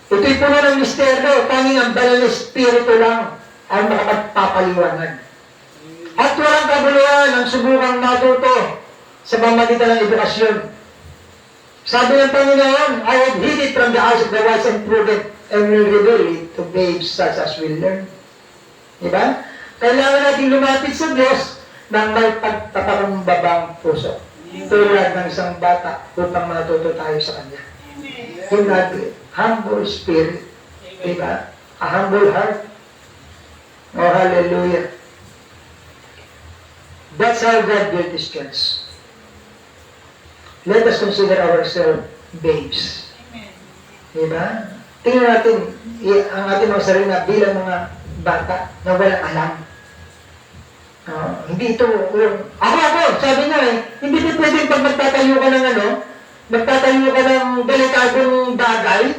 Ito'y puno ng misteryo, tanging ang banal na Espiritu lang ang makapagpapaliwanag. At walang kabuluhan ang subukang matuto sa pamamagitan ng edukasyon. Sabi ng Panginoon, I have hid it from the eyes of the wise and prudent and will reveal it to babes such as will learn. Diba? Kailangan natin lumapit sa Diyos ng may pagtapakumbabang puso. Tulad ng isang bata upang matuto tayo sa Kanya. Yung humble spirit. Diba? A humble heart. Oh, hallelujah. That's how God built His church. Let us consider ourselves babes. Diba? Tingnan natin ang ating mga sarili na bilang mga bata na walang alam. Hindi ito yung... Ako, sabi niya hindi ito pwedeng pag magtatayo ka ng magtatayo ka ng delikadong bagay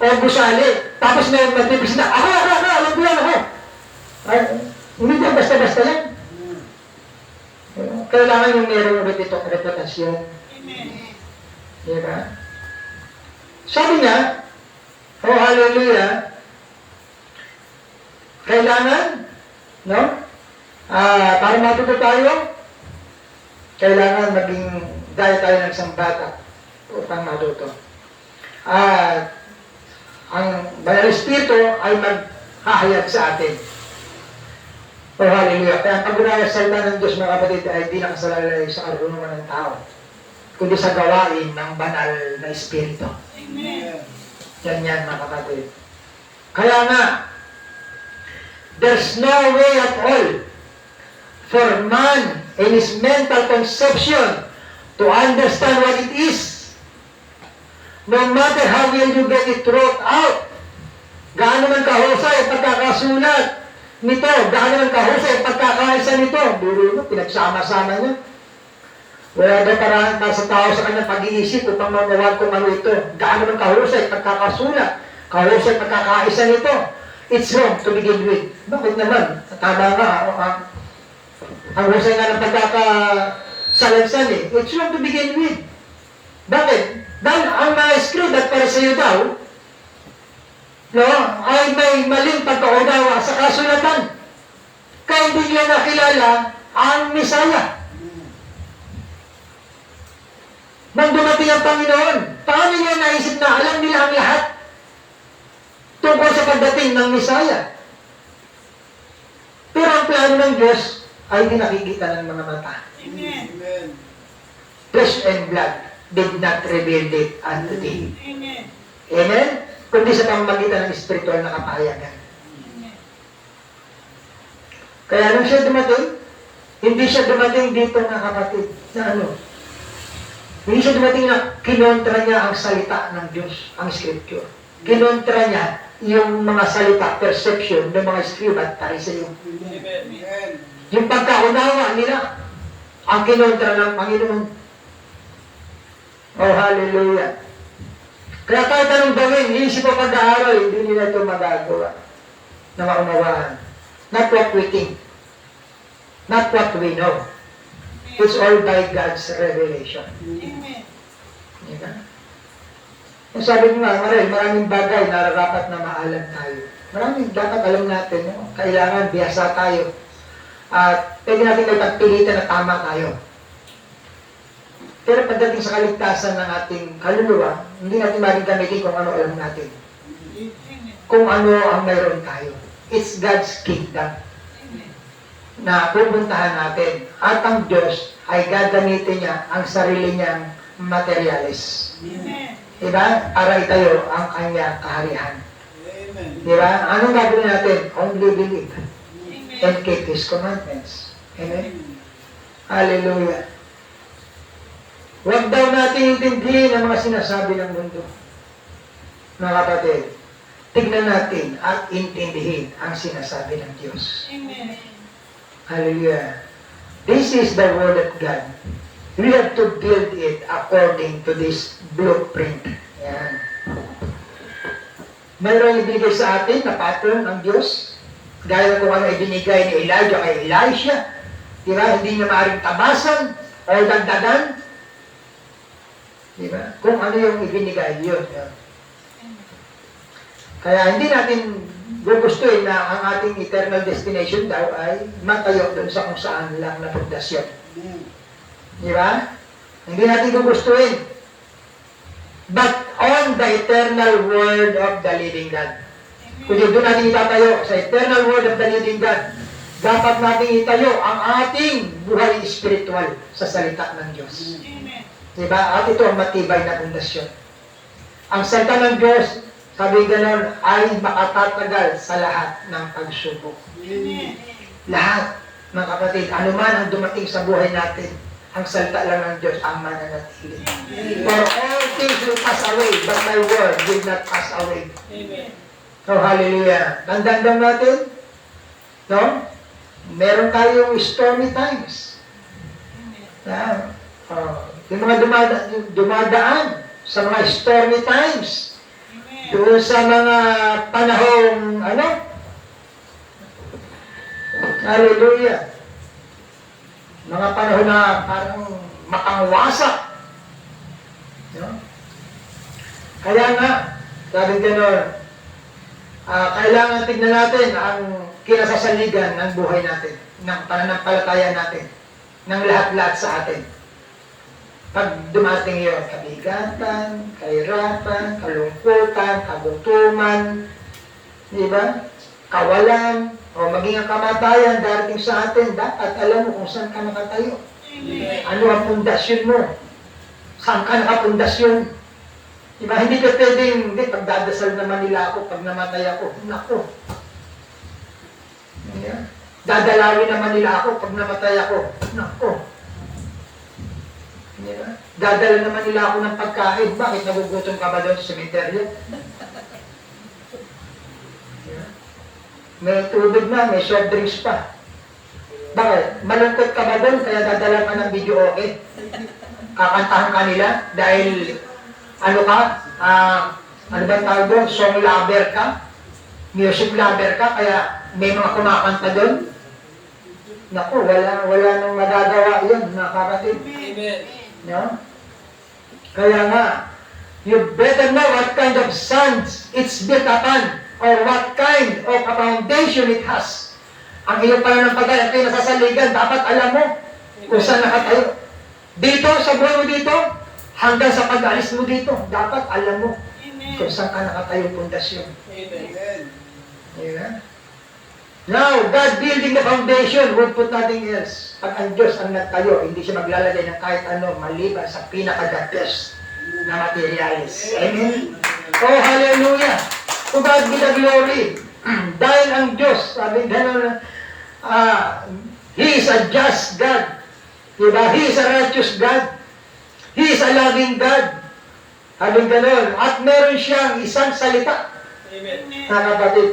o gusali, tapos may magpipis na, ako, alam ko yan, ako. Hindi ito basta-basta lang. Kailangan yung merong reputasyon. Diba? Sabi niya, oh hallelujah, kailangan, no? Para matuto tayo, kailangan maging gaya tayo ng isang bata upang matuto. Ang Banal Espiritu ay maghahayag sa atin. Oh hallelujah. Kaya ang pag-unaya sa salita ng Diyos, mga kapatid, ay di nakasalalay sa karunungan ng tao, kundi sa gawain ng banal na Espiritu. Amen. Yan, mga kapatid. Kaya nga, there's no way at all for man in his mental conception to understand what it is. No matter how well you get it wrote out, gaano man kahusay ang pagkakasulat nito, gaano man kahusay ang pagkakaisa nito, biro mo, pinagsama-sama niya. Wala daw parang nasa tao sa kanyang pag-iisip upang mawag kung ano ito. Gaano man kahusay pagkakasulat, kahusay pagkakaisa nito. It's wrong to begin with. Bakit naman? Tama nga, ang husay nga ng pagkakasalansan It's wrong to begin with. Bakit? Dahil ang mga script at para sa iyo daw, no, ay may maling pagkaunawa sa kasulatan. Kaya hindi niya nakilala ang Misaya. Nang dumating ang Panginoon, paano niya naisip na alam nila ang lahat tungkol sa pagdating ng Misaya? Pero ang plano ng Diyos ay hindi nakikita ng mga mata. Amen. Flesh and blood did not reveal it unto thee. Amen. Amen? Kundi sa pamamagitan ng spiritual na kapahayagan. Amen. Kaya nung siya dumating, hindi siya dumating dito na kapatid, na ano, hindi siya dumating na kinontra niya ang salita ng Diyos, ang scripture. Kinontra niya yung mga salita, perception ng mga scribe at Pariseo. Amen. Yung pagkaunawa nila, ang kinontra ng Panginoon. Oh, hallelujah. Kaya kahit anong gawin, iisip o pag-aaral, hindi nila ito magagawa na maunawaan. Not what we think. Not what we know. It's all by God's revelation. Amen. Diba? Yung sabi nga, maraming bagay na dapat na maalam tayo. Maraming dapat alam natin. No? Kailangan biyasa tayo. At pwede natin may pagpilitan na tama tayo. Pero pagdating sa kaligtasan ng ating kaluluwa, hindi natin maring gamitin kung ano alam natin. Kung ano ang mayroon tayo. It's God's kingdom na pupuntahan natin. At ang Diyos ay gagamitin niya ang sarili niyang materialis. Amen. Diba? Para itayo ang kanyang kaharian. Amen. Diba? Anong gagawin natin? Only believe Amen. and keep His commandments. Amen? Hallelujah. Huwag daw natin intindihin ang mga sinasabi ng mundo. Mga kapatid, tignan natin at intindihin ang sinasabi ng Diyos. Amen. Hallelujah. This is the Word of God. We have to build it according to this blueprint. Yan. Mayroong ibigay sa atin na pattern ng Diyos. Gaya kung ano ibinigay ni Elijah kay Elisha. Diba? Hindi niya maaaring tabasan o dagdagan. Diba? Kung ano yung ibinigay, yun. Kaya hindi natin gugustuhin na ang ating eternal destination daw ay matayo doon sa kung saan lang na pundasyon. Di ba? Hindi natin gugustuhin. But on the eternal word of the living God. Kung doon natin itatayo sa eternal word of the living God, dapat natin itayo ang ating buhay spiritual sa salita ng Diyos. Diba? At ito ang matibay na pundasyon. Ang salita ng Diyos, sabi ganon, ay makatatagal sa lahat ng pagsubok. Lahat, mga kapatid, anuman ang dumating sa buhay natin, ang salita lang ng Diyos ang mananatili. For all things will pass away, but my word will not pass away. So, hallelujah. Tandaan lang natin, no? Meron tayong stormy times. Yeah. Yung mga dumadaan sa mga stormy times, doon sa mga panahong, hallelujah, mga panahon na parang makangwasak. No? Kaya nga, sabi gano'n, kailangan tignan natin ang kinasasaligan ng buhay natin, ng pananampalataya natin, ng lahat-lahat sa atin. Pag dumating yun, kabigatan, kahirapan, kalungkutan, kagutuman, di ba? Kawalan, o maging ang kamatayan darating sa atin, dapat alam mo kung saan ka nakatayo. Ano ang pundasyon mo? Saan ka nakapundasyon? Diba, hindi ka pwedeng, pagdadasal naman nila ako, pag namatay ako, nako. Yeah. Dadalawin naman nila ako, pag namatay ako, nako. Yeah. Dadala naman nila ako ng pagkain, bakit nagugutom ka ba doon sa cemetery? Yeah. May tubig na, may soft drinks pa. Bakit? Malungkot ka ba doon, kaya dadala ka ng video okay? Kakantahan ka nila dahil ano ka? Ano ba tawag doon? Song lover ka? Music lover ka? Kaya may mga kumakanta doon? Naku, wala nang magagawa yun, mga kapatid. No? Kaya nga, you better know what kind of sand it's built upon or what kind of a foundation it has. Ang iyong pananampalataya at iyong nasasaligan, dapat alam mo kung saan nakatayo. Dito, sa buhay mo dito, hanggang sa pag-alis mo dito, dapat alam mo kung saan ka nakatayong pundasyon. Amen. Amen. Now, God building the foundation would put nothing else. Pag ang Diyos ang nagtayo, hindi siya maglalagay ng kahit ano maliban sa pinaka-the best na materialis. Amen. Oh, hallelujah. To God be the glory. Dahil ang Diyos, sabi gano'n, He is a just God. Diba? He is a righteous God. He is a loving God. Sabi gano'n. At meron siyang isang salita. Amen. Mga kapatid,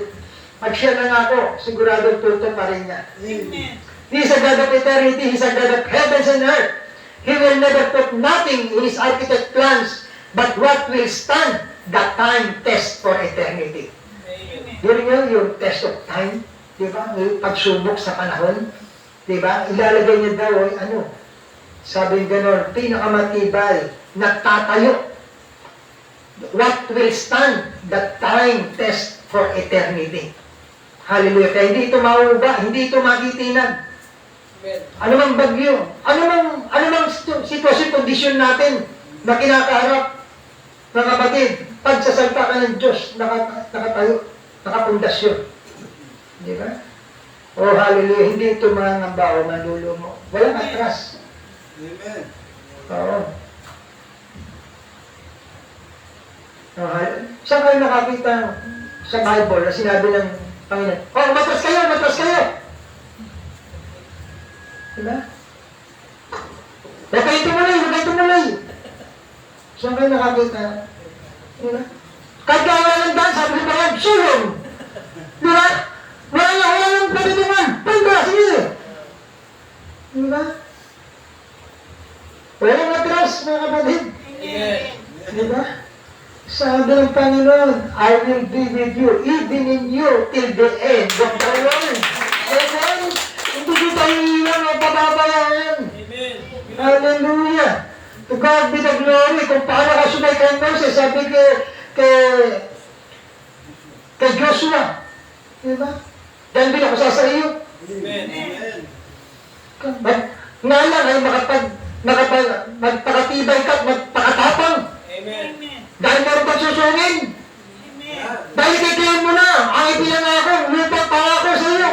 pag siya na nga ako, sigurado tuto pa rin niya. He is a God of eternity. He is a God of heavens and earth. He will never put nothing in His architect plans, but what will stand the time test for eternity. Yun yung test of time. Diba? Yung pagsubok sa panahon. Diba? Ilalagay niya daw, sabi gano'n, pinakamatibay, nagtatayo. What will stand the time test for eternity. Hallelujah. Kaya hindi ito mauuba, hindi ito magitinag. Ano mang bagyo, ano mang sitwasyon, kondisyon natin na kinakaharap, mga kapatid, pagsasalta ka ng Diyos, nakatayo, nakapundasyon. Di ba? Oh, hallelujah. Hindi ito mga ngamba o malulo mo. Walang atras. Amen. Oo. Saan kayo nakakita sa Bible na sinabi ng Panginoon, oh, matras kayo, matras kayo! Diba? Huwag kayo tumulay, huwag kayo tumulay! Saan kayo nakakita? Diba? Kagawa ng daan, sabi ng mga sulong! Diba? Walang pagdatingan! Panda, sige! Diba? Walang matras, mga kapatid! Amen. Diba? Sabi ng Panginoon, I will be with you, even in you, till the end of the world. Amen? Hindi kita iiwan o pababayaan. Amen. Hallelujah. To God be the glory. Kung paano ka sumay kay Moses, sabi kay Joshua. Diba? Dahil din ako sa iyo. Amen. Amen. Nga lang ay magpakatibay ka at magpakatapang. Amen. Dahil meron kang susungin. Dahil i-claim mo na, ang ipinangako, lupang pangako sa iyo.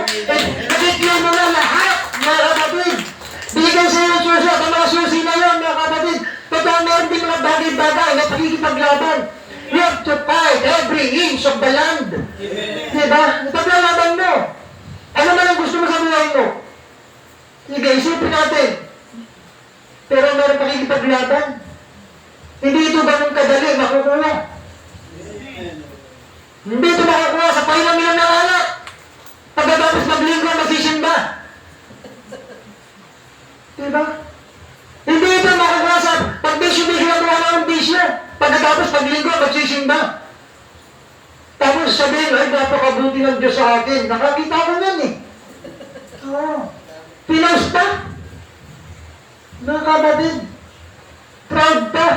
I-claim mo na lahat, mga kapatid. Bigyan sa iyo ng susi at ang mga susi na yun, mga kapatid. Totoo meron din mga bagay-bagay na pagkikipaglaban. You have to fight every inch of the land. Diba? Ipaglalaban mo. Ano man ang gusto mo sa buhay mo? Sige, isipin natin. Pero meron pakikipaglaban. Hindi ito ganun kadali makukuha. Hindi ito makukuha sa painom-inom ng alak. Pagkatapos maglinggo, magsisimba. Diba? Hindi ito makukuha sa pagbisyo-bisyo na buwan ng bisyo. Pagkatapos paglinggo, magsisimba. Tapos sabihin, ay, napakabuti ng Diyos sa akin. Nakakita ko yan eh. Oo. Pinost pa. Mga kapatid, proud pa.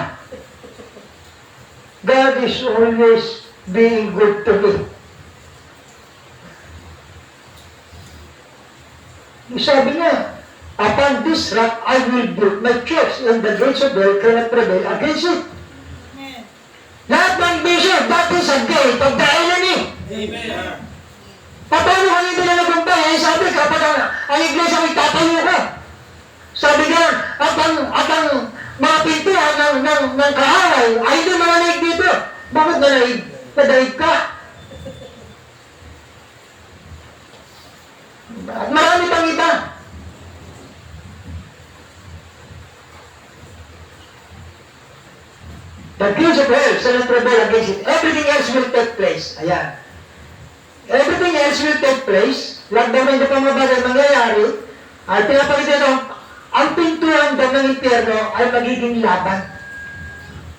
God is always being good to me. Sabi niya, upon this rock I will build my church, and the gates of hell cannot prevail against it. Lahat ng vision, that is a gate of the enemy. Amen. Paano kung hindi na nagumpay? Ay sabi, kapag ang iglesia may tatayo ka. Sabi nga, at ang mga pintuan ng kaaway ay hindi mananaig dito. Bakit nanaig? Nadaig ka. At marami pang iba. The gates of hell shall not prevail against it. Everything else will take place. Ayan. Everything else will take place. Lahat daw ng mga bagay mangyayari, ay pinapakita ito, ang pintuan daw ng impyerno ay magiging laban.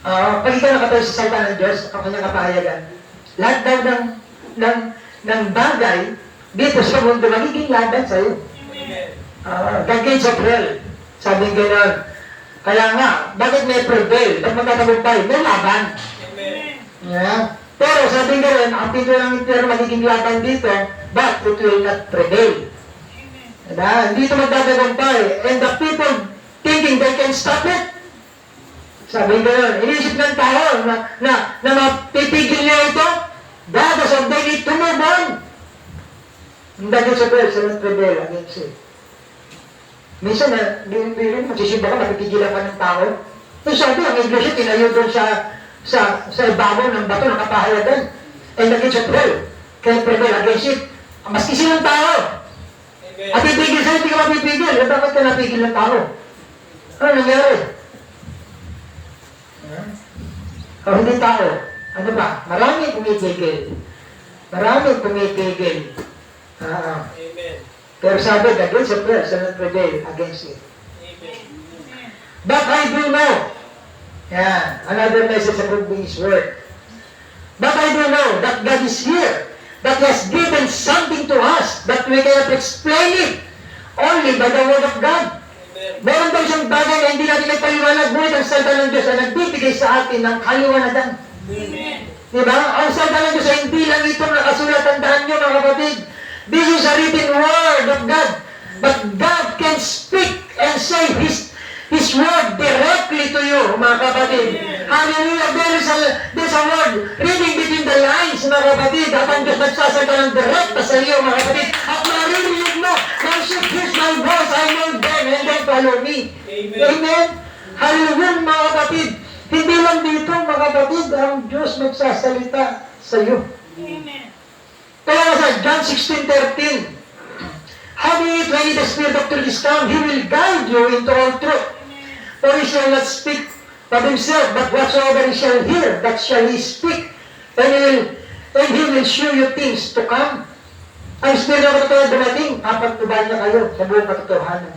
Pag ikaw nakatayo sa salita ng Diyos, ang kanyang kapahayagan, lahat daw ng bagay dito sa mundo magiging laban sa iyo. The gates of hell. Sabi gano'n. Kaya nga, bakit may prevail? Ba't magtatagumpay? May laban. Yeah. Pero sabi nga rin, ang pinto ng impyerno magiging laban dito, but it will not prevail. Diba? Hindi ito magtatagumpay. And the people thinking they can stop it. Sabi nga rin, inisip ng tao na mapipigil niya ito, because of they need to move on. Hindi sa prayer, sa not prevail against it. Minsan na, magsisimba ka, mapipigilan ka ng tao. So sabi, ang iglesia, tinayo doon sa ibabaw ng bato ng kapahayagan. And the gates of hell can prevail against it. Maski silang tao. At ipigil sa'yo, hindi ka mapipigil. Bakit ka napigil ng tao? Ano nangyari? O hindi tao. Ano ba? Maraming pumipigil. Maraming pumipigil. Amen. Pero sabi, the gates of hell shall not prevail against it. But I do know. Yan. Another message about His word. But I do know that God is here. That He has given something to us that we cannot explain it. Only by the word of God. Meron daw siyang bagay na hindi natin nagpaliwanag. Ngunit ang salita ng Diyos ay nagbibigay sa atin ng kaliwanagan. Diba? Ang salita ng Diyos ay hindi lang itong nakasulat. Tandaan nyo mga kapatid. This is a written word of God. But God can speak and say His word directly to you, mga kapatid. Hallelujah. There's a word reading between the lines, mga kapatid. At ang Diyos nagsasalita ng direkta sa iyo, mga kapatid. At maririnig mo, when she hears my voice, I know them and they follow me. Amen. Hallelujah, mga kapatid. Hindi lang dito, mga kapatid, ang Diyos nagsasalita sa iyo. Amen. Kaya sa John 16:13, having it when the Spirit of truth is come, He will guide you into all truth. For He shall not speak of Himself, but whatsoever He shall hear, that shall He speak. And He will show you things to come. Ang Spirit of truth dumating, papagtubayan niya kayo sa buong katotohanan.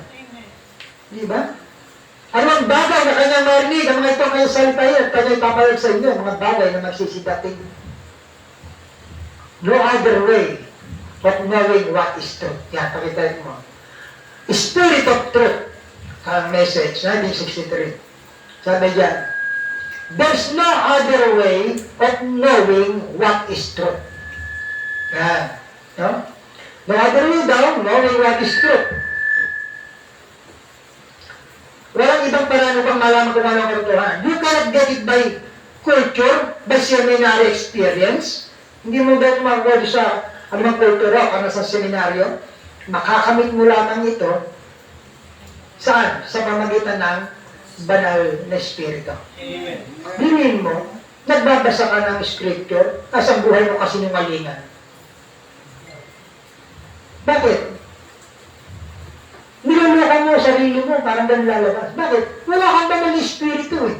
Di ba? Anong bagay na kanyang marinig, ang mga ito kanyang salita yan, kanyang ipapayag sa inyo, mga bagay na magsisidating. No other way of knowing what is truth. Yan, pakitain mo. Spirit of truth. Ang message, 1963. Sabi dyan, there's no other way of knowing what is truth. Yan. No? No other way daw, knowing what is truth. Walang ibang paraan upang malaman kung ano ang katotohanan. You cannot get it by culture, by seminary experience. Hindi mo ba makakuha sa anumang kultura o sa seminaryo? Makakamit mo lamang ito saan? Sa pamagitan ng banal na Espiritu. Amen. Bilhin mo, nagbabasa ka ng scripture, asang buhay mo kasinungalingan. Bakit? Niloloko mo sarili mo, parang ganun lalabas. Bakit? Wala kang banal na Espiritu eh.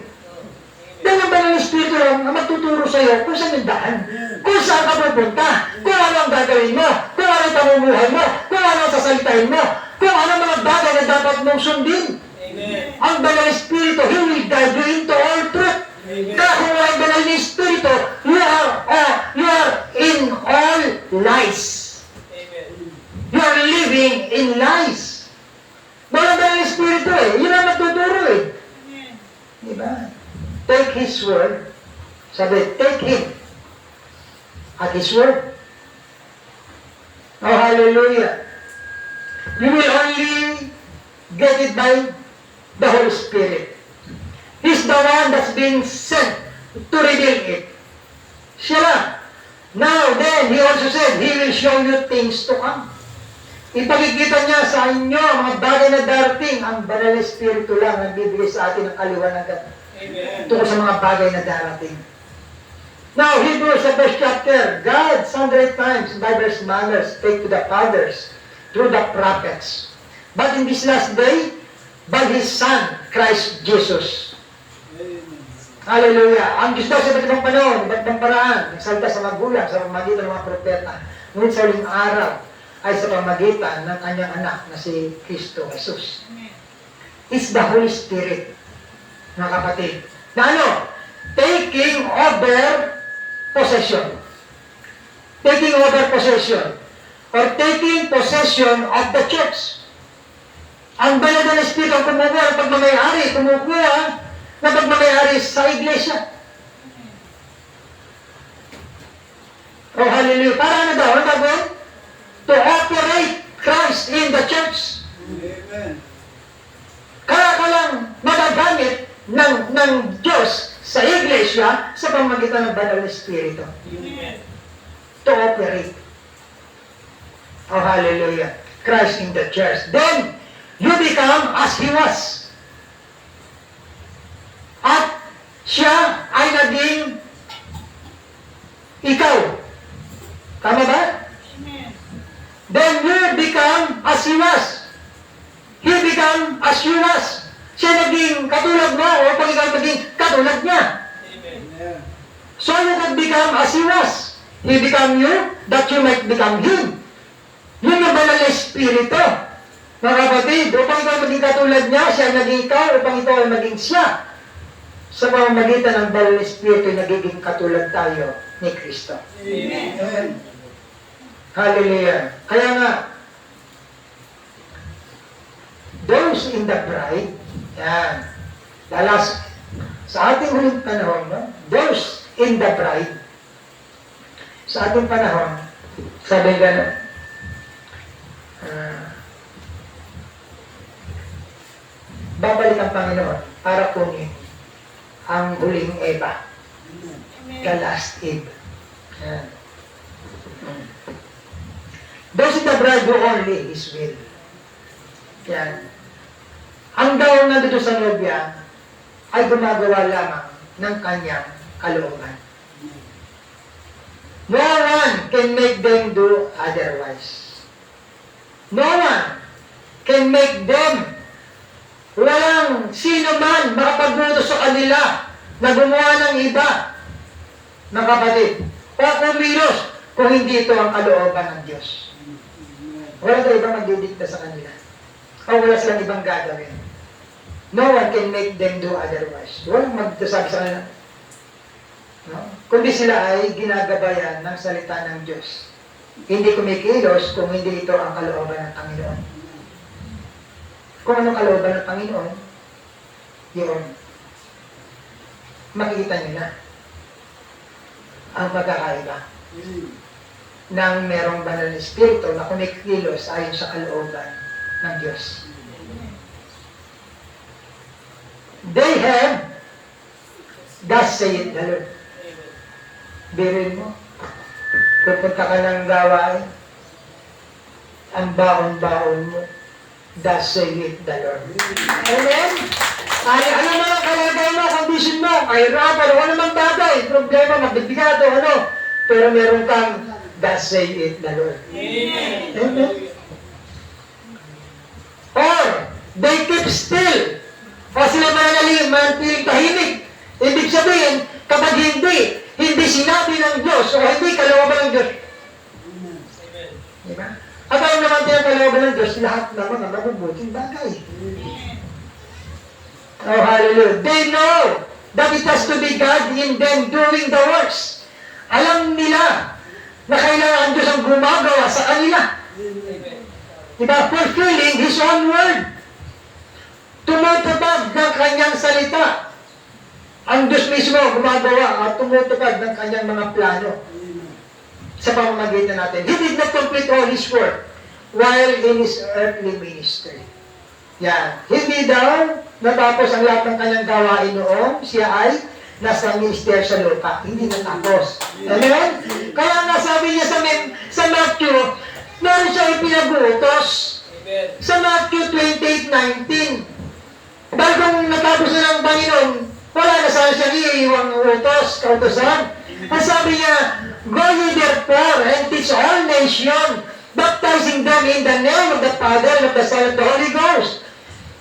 Dahil ang banal na Espiritu lang ang magtuturo sa iyo kung saan yung daan, kung saan ka pupunta, kung ano ang gagawin mo, kung ano ang pamumuhay mo, kung ano ang sasalitain mo, kung ano ang mga bagay na dapat mong sundin. Amen. Ang banal na Espiritu, He will guide you into all truth. Kaya kung wala ang banal na Espiritu, you are in all lies. Amen. You are living in lies. Walang banal na Espiritu eh. Yun ang magtuturo eh. Diba? Take His word. Sabi, take Him at His word. Oh, hallelujah. You will only get it by the Holy Spirit. He's the one that's being sent to reveal it. Siya. Now then, He also said, He will show you things to come. Ipagkikita niya sa inyo mga bagay na darating. Ang banal na Espiritu lang ang bibigay sa atin ng kaliwanagan Amen. tungkol sa mga bagay na darating. Now, Hebrews, the first chapter, God sundry times by His manners spake to the fathers through the prophets. But in this last day, by His Son, Christ Jesus. Hallelujah. Ang Diyos daw sa iba't ibang panahon, iba't ibang paraan, nagsalita sa magulang, sa pamagitan ng mga propeta. Ngunit sa uling araw, ay sa pamagitan ng kanyang anak na si Kristo Jesus. It's the Holy Spirit, mga kapatid. Na ano? Taking over possession. Taking over possession. Or taking possession of the church. Ang banal na Espiritu ang kumukuha ng pagmamayari, kumukuha na pagmamayari sa iglesia. Oh, hallelujah. Para ano daw? Ano daw? To operate Christ in the church. Amen. Kaya ka lang magagamit ng Diyos sa iglesia sa pamagitan ng banal na Espiritu. Amen. To operate. Oh, hallelujah. Christ in the church. Then, you become as He was. At siya ay naging ikaw. Tama ba? Then you become as He was. He become as you was. Siya naging katulad mo o pag ikaw naging katulad niya. Amen. So you could become as He was. He become you, that you might become Him. Yun yung banal na Espiritu. Mga kapatid, upang ikaw maging katulad niya, siya naging ikaw, upang ikaw ay maging siya. Sa pamamagitan ng banal na Espiritu, nagiging katulad tayo ni Kristo. Amen. Hallelujah. Kaya nga, those in the bride, yan, lalas, sa ating huling panahon, no? Those in the bride, sa ating panahon, sabi gano'n, babalik ang Panginoon para kunin ang huling Eva, the last Eve. Yan. Those in the bride do only His will. Yan. Ang daw nandito sa nobya ay gumagawa lamang ng kanyang kalooban. No one can make them do otherwise. No one can make them. Walang sino man makapagbuto sa kanila na gumawa ng iba, mga kapatid, o kumilos kung hindi ito ang kalooban ng Diyos. Wala na ibang magdidikta sa kanila. O wala silang ibang gagawin. No one can make them do otherwise. Walang magsasabi sa kanila. No? Kundi sila ay ginagabayan ng salita ng Diyos. Hindi kumikilos kung hindi ito ang kalooban ng Panginoon. Kung anong kalooban ng Panginoon, yun. Makikita niyo na ang pagkakaiba ng merong banal na Espiritu na kumikilos ayon sa kalooban ng Diyos. they have, thus saith the Lord. Birin mo, pupunta ka ng gawain, ang baon-baon mo, thus saith the Lord. Amen? Ay, ano mga kalagay mo, condition mo, kahirapan, o ano mang bagay, problema, magbibigato, ano, pero meron kang, thus saith the Lord. Amen? Or, they keep still, o sila manatiling tahimik. Ibig sabihin, kapag hindi sinabi ng Diyos, o hindi kalooban ng Diyos. Diba? At ano naman kalooban ng Diyos, lahat naman ang mabubuting bagay. Oh, hallelujah. They know that it has to be God in them doing the works. Alam nila na kailangan ang Diyos ang gumagawa sa kanila. Diba? Fulfilling His own word. Tumutupad ng kanyang salita. Ang Diyos mismo gumagawa at tumutupad ng kanyang mga plano sa pamamagitan natin. He did not complete all His work while in His earthly ministry. Yan. Hindi daw natapos ang lahat ng kanyang gawain noong siya ay nasa minister sa lupa. Hindi natapos. Amen? Kaya nga sabi niya sa Matthew, meron siya ipinag-uutos. Sa Matthew 28:19. Dahil kung natapos na ng Panginoon, wala na sana siyang iiwang utos, kautosan. Ang sabi niya, go ye therefore and teach all nations, baptizing them in the name of the Father, and of the Son, and of the Holy Ghost.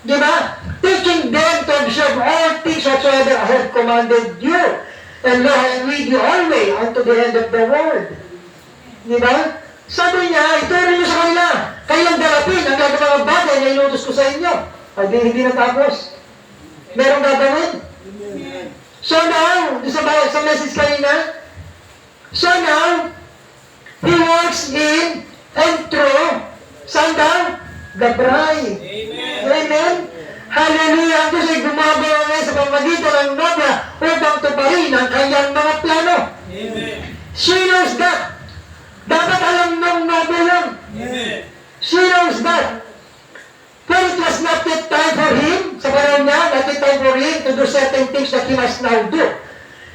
Diba? Teaching them to observe all things whatsoever I have commanded you. And lo, I am with you always unto the end of the world. Diba? Sabi niya, ituro niyo sa kanila, kailang darapin ang gagawang bagay na inutos ko sa inyo. Ay, hindi natapos. Merong gagawin. So now, sa message kanina, so now, He works in and through, saan daw? The bride. Amen. Hallelujah. Ang Diyos ay gumagawa ngayon sa pamamagitan ng nobya upang tuparin ang kanyang mga plano. She knows that. Dapat alam ng nobya yun. She knows that. But it was not yet time for him, sa panahon niya, not yet time for him to do certain things that he must now do.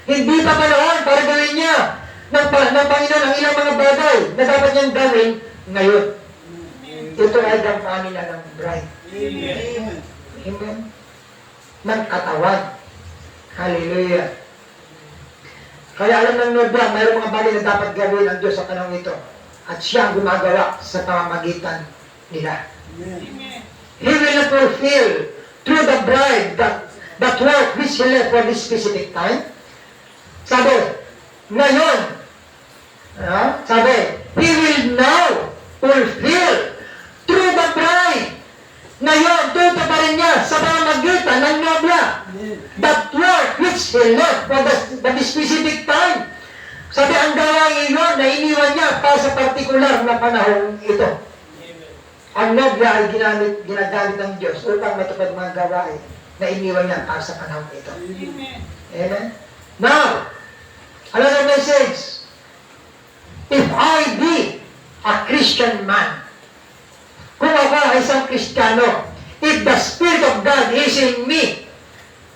Hindi pa panahon para gawin niya ng Panginoon ang ilang mga bagay na dapat niyang gawin ngayon. Ito ay gampanin na ng bride. Amen. Ng katawan. Hallelujah. Kaya alam ng nobya, mayroong mga bagay na dapat gawin ng Diyos sa panahon ito. At siya ang gumagawa sa pamamagitan nila. He will fulfill through the bride that work which He left for this specific time. Sabi, ngayon, He will now fulfill through the bride. Ngayon, tutuparin niya sa pamamagitan ng nobya that work which He left for the specific time. Sabi, ang gawain iyon na iniwan niya para sa partikular na panahon ito. Ang nobya ay ginagamit ng Diyos upang matupad mga gawain na iniwan niya para sa panahon ito. Amen? Now, another message. If I be a Christian man, kung ako ay isang Kristiyano, if the Spirit of God is in me,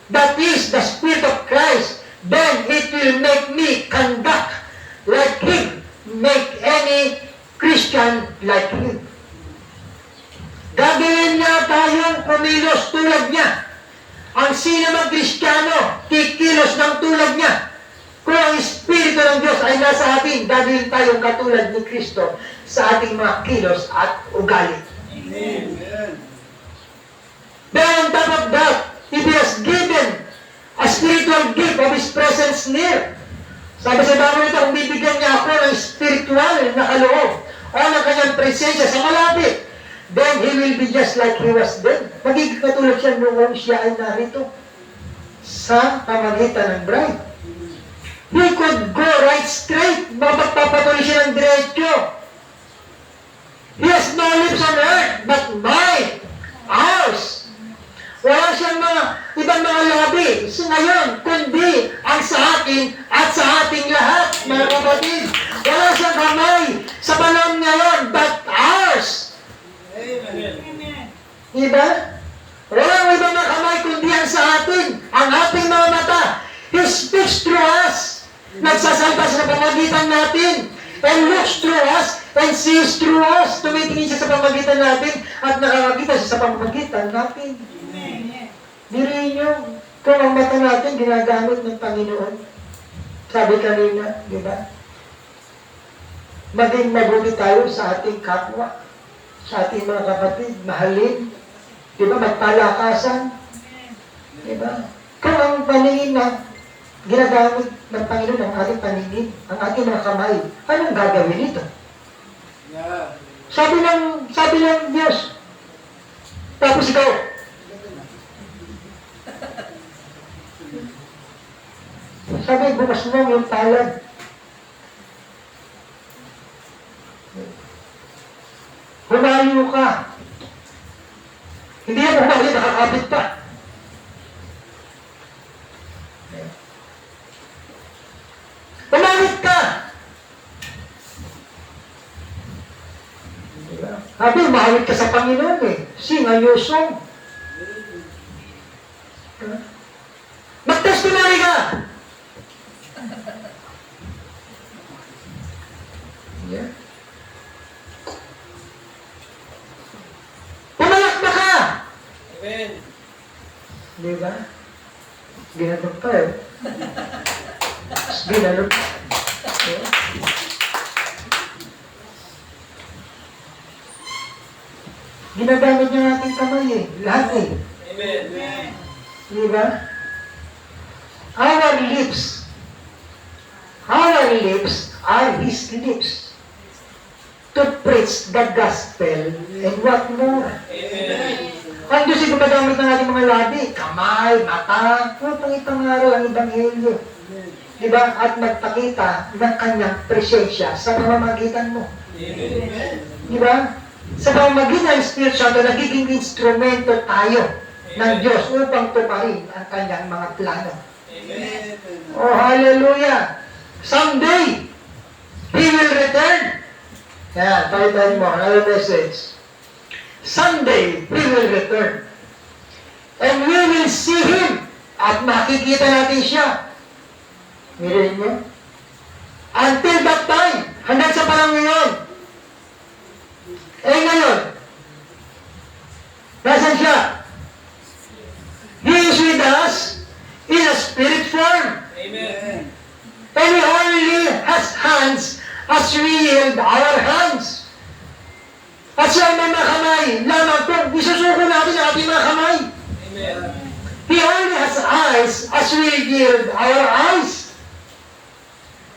that is the Spirit of Christ, then it will make me conduct like Him, make any Christian like Him. Gagawin niya tayong kumilos tulad niya. Ang sino mang Kristiyano, kikilos ng tulad niya. Kung ang Espiritu ng Diyos ay nasa atin, gagawin tayong katulad ni Kristo sa ating mga kilos at ugali. Amen. Then on top of that, if He has given a spiritual gift of His presence near. Sabi sa Bible ito, kung bibigyan niya ako ng spiritual na kaloob o ng kanyang presensya sa malapit, then He will be just like He was then. Magiging katulad siya noong siya ay narito sa pamagitan ng bride. He could go right straight. Mapagpapatuloy siya ng diretso. He has no lips on earth, but mine, ours. Wala siyang mga ibang mga labi ngayon, kundi ang sa akin at sa ating lahat, mga kapatid. Wala siyang kamay sa panahon ngayon, but ours. Diba? Walang ibang na kamay kundi ang sa atin. He speaks through us. Nagsasalita sa pamamagitan natin. And looks through us and sees through us. Tumitingin siya sa pamamagitan natin at nakakakita siya sa pamamagitan natin. Diriin nyo, kung ang mata natin ginagamit ng Panginoon. Sabi kanina, di ba? Maging mabuti tayo sa ating kapwa, sa ating mga kapatid, mahalin, di ba? Magpalakasan, di ba? Kung ang paningin na ginagamit ng Panginoon ang ating paningin, ang ating mga kamay, anong gagawin nito? Yeah. Sabi ng Diyos, tapos ikaw, sabi, bukas mo yung palad. Humayo ka. Hindi yan humayo, nakakapit pa. Umawit ka. Sabi, umawit ka sa Panginoon eh. Sing a new song. Mag-testimony ka. Yeah. Pumalakpak ka! Amen. Di ba? Ginanong pa eh. Ginanong pa. Yeah. Ginagamit niya ang ating kamay eh. Lahat eh. Amen. Di ba? Our lips are His lips to preach the gospel and what more. Amen. Ang Diyos ay gumagamit ng ating mga labi, kamay, mata, upang ipangaral ang Ebanghelyo. Diba? At magpakita ng kanyang presensya sa pamamagitan mo. Amen. Diba? Sa pamamagitan ng Spirit Santo, nagiging instrumento tayo ng Diyos upang tuparin ang kanyang mga plano. Amen. Oh, hallelujah! Someday, He will return. Yan, palitan mo, another message. Someday, He will return. And we will see Him. At makikita natin siya. Mirin niyo? Until that time, hanggang sa parang ngayon. Eh ngayon, nasan siya? He is with us in a spirit form. Amen. And He only has hands as we yield our hands. At siya ay may mga kamay lamang kung isusuko natin ang ating mga kamay. Amen. He only has eyes as we yield our eyes.